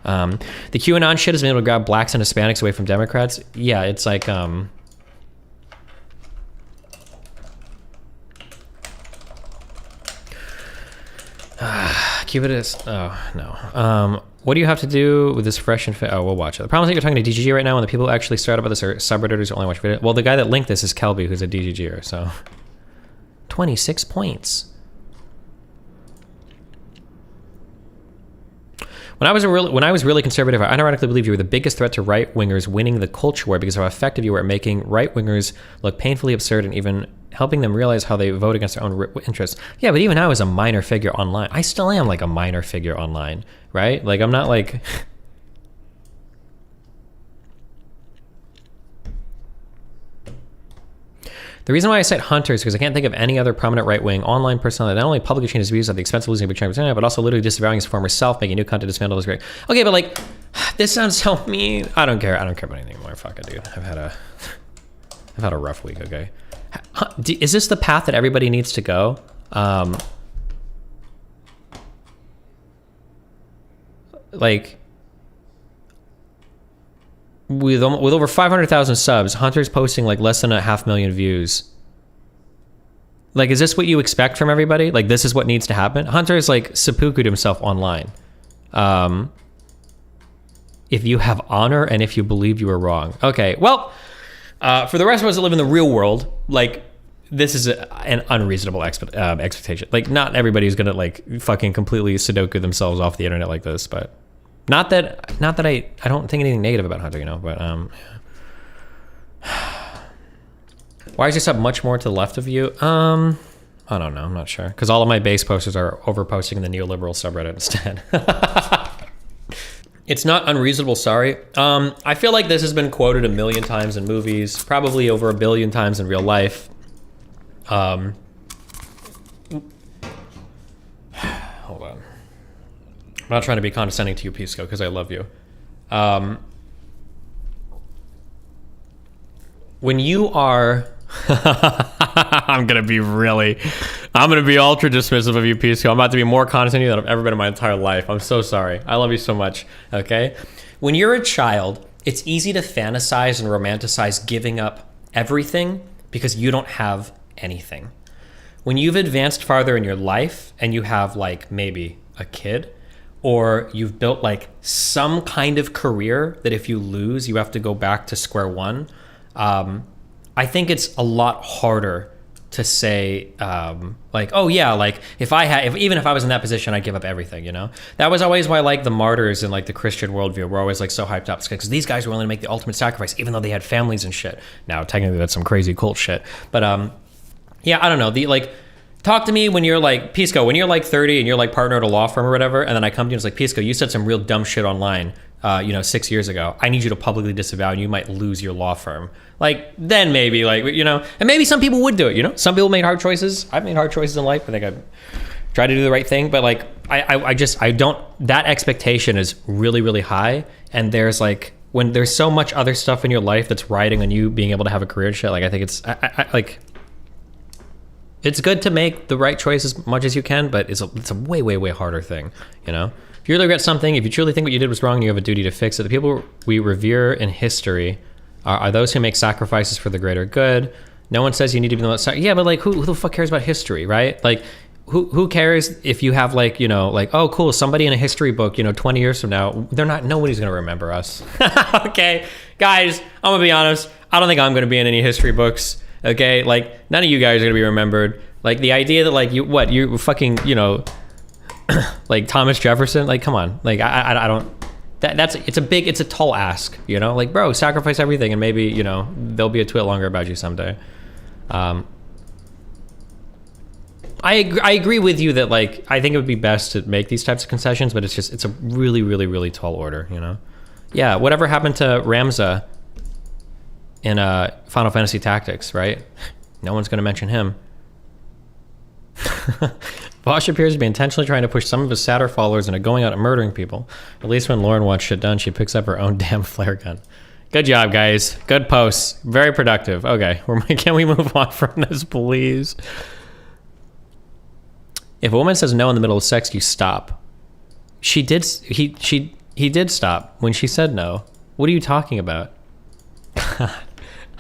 The QAnon shit has been able to grab blacks and Hispanics away from Democrats. Yeah, it's like, Cupid is, oh no. What do you have to do with this fresh and fit? Oh, we'll watch it. The problem is that you're talking to DGG right now, and the people who actually started about this are subredditors who only watch video. Well, the guy that linked this is Kelby, who's a DGGer, so. 26 points. When I was really conservative, I unironically believed you were the biggest threat to right-wingers winning the culture war because of how effective you were at making right-wingers look painfully absurd and even helping them realize how they vote against their own interests. Yeah, but even I was a minor figure online. I still am like a minor figure online, right? Like, I'm not like... The reason why I cite Hunter is because I can't think of any other prominent right-wing online personality that not only publicly changed his views at the expense of losing a big chunk of his internet, but also literally disavowing his former self, making new content, dismantle his great. Okay, but like, this sounds so mean. I don't care. I don't care about anything anymore. Fuck it, dude. I've had a rough week. Okay, is this the path that everybody needs to go? Like, with over 500,000 subs, Hunter's posting like less than 500,000 views. Like, is this what you expect from everybody? Like, this is what needs to happen? Hunter's like seppuku'd himself online. If you have honor and if you believe you were wrong. Okay, well, for the rest of us that live in the real world, like, this is an unreasonable expectation. Like, not everybody's gonna like fucking completely Sudoku themselves off the internet like this, but not that I don't think anything negative about Hunter, you know, but why is your sub much more to the left of you? I don't know, I'm not sure. Because all of my base posters are over posting in the neoliberal subreddit instead. It's not unreasonable, sorry. I feel like this has been quoted 1 million times in movies, probably over 1 billion times in real life. Hold on. I'm not trying to be condescending to you, Pisco, because I love you. When you are... I'm gonna be ultra dismissive of you, Pisco. I'm about to be more condescending than I've ever been in my entire life. I'm so sorry. I love you so much, okay? When you're a child, it's easy to fantasize and romanticize giving up everything because you don't have anything. When you've advanced farther in your life and you have like maybe a kid, or you've built like some kind of career that if you lose, you have to go back to square one. I think it's a lot harder to say like, oh yeah, like even if I was in that position, I'd give up everything, you know? That was always why like the martyrs in like the Christian worldview were always like so hyped up, because these guys were willing to make the ultimate sacrifice, even though they had families and shit. Now, technically that's some crazy cult shit. But yeah, I don't know. Talk to me when you're like, Pisco, when you're like 30 and you're like partner at a law firm or whatever, and then I come to you and it's like, Pisco, you said some real dumb shit online, 6 years ago. I need you to publicly disavow and you might lose your law firm. Like, then maybe, like, you know, and maybe some people would do it, you know? Some people made hard choices. I've made hard choices in life. I think I've tried to do the right thing, but like, I don't, that expectation is really, really high. And there's like, when there's so much other stuff in your life that's riding on you being able to have a career and shit, like, I think it's, like, it's good to make the right choice as much as you can, but it's a way, way, way harder thing, you know? If you really regret something, if you truly think what you did was wrong and you have a duty to fix it, the people we revere in history are those who make sacrifices for the greater good. No one says you need to be the most... Yeah, but like, who the fuck cares about history, right? Like, who cares if you have like, you know, like, oh, cool, somebody in a history book, you know, 20 years from now, nobody's gonna remember us. Okay, guys, I'm gonna be honest. I don't think I'm gonna be in any history books. Okay, like, none of you guys are gonna be remembered. Like, the idea that like you fucking, you know, like Thomas Jefferson, like, come on, like, I don't, it's a tall ask, you know, like, bro, sacrifice everything and maybe, you know, there'll be a tweet longer about you someday. I agree with you that like, I think it would be best to make these types of concessions, but it's a really, really, really tall order, you know? Yeah, whatever happened to Ramza in Final Fantasy Tactics, right? No one's gonna mention him. Vaush appears to be intentionally trying to push some of his sadder followers into going out and murdering people. At least when Lauren wants shit done, she picks up her own damn flare gun. Good job, guys. Good posts. Very productive. Okay, can we move on from this, please? If a woman says no in the middle of sex, you stop. She did. He did stop when she said no. What are you talking about?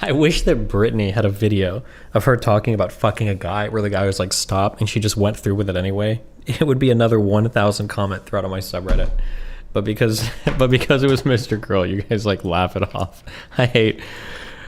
I wish that Brittany had a video of her talking about fucking a guy where the guy was like, stop, and she just went through with it anyway. It would be another 1,000 comment thread on my subreddit. But because it was Mr. Girl, you guys like laugh it off. I hate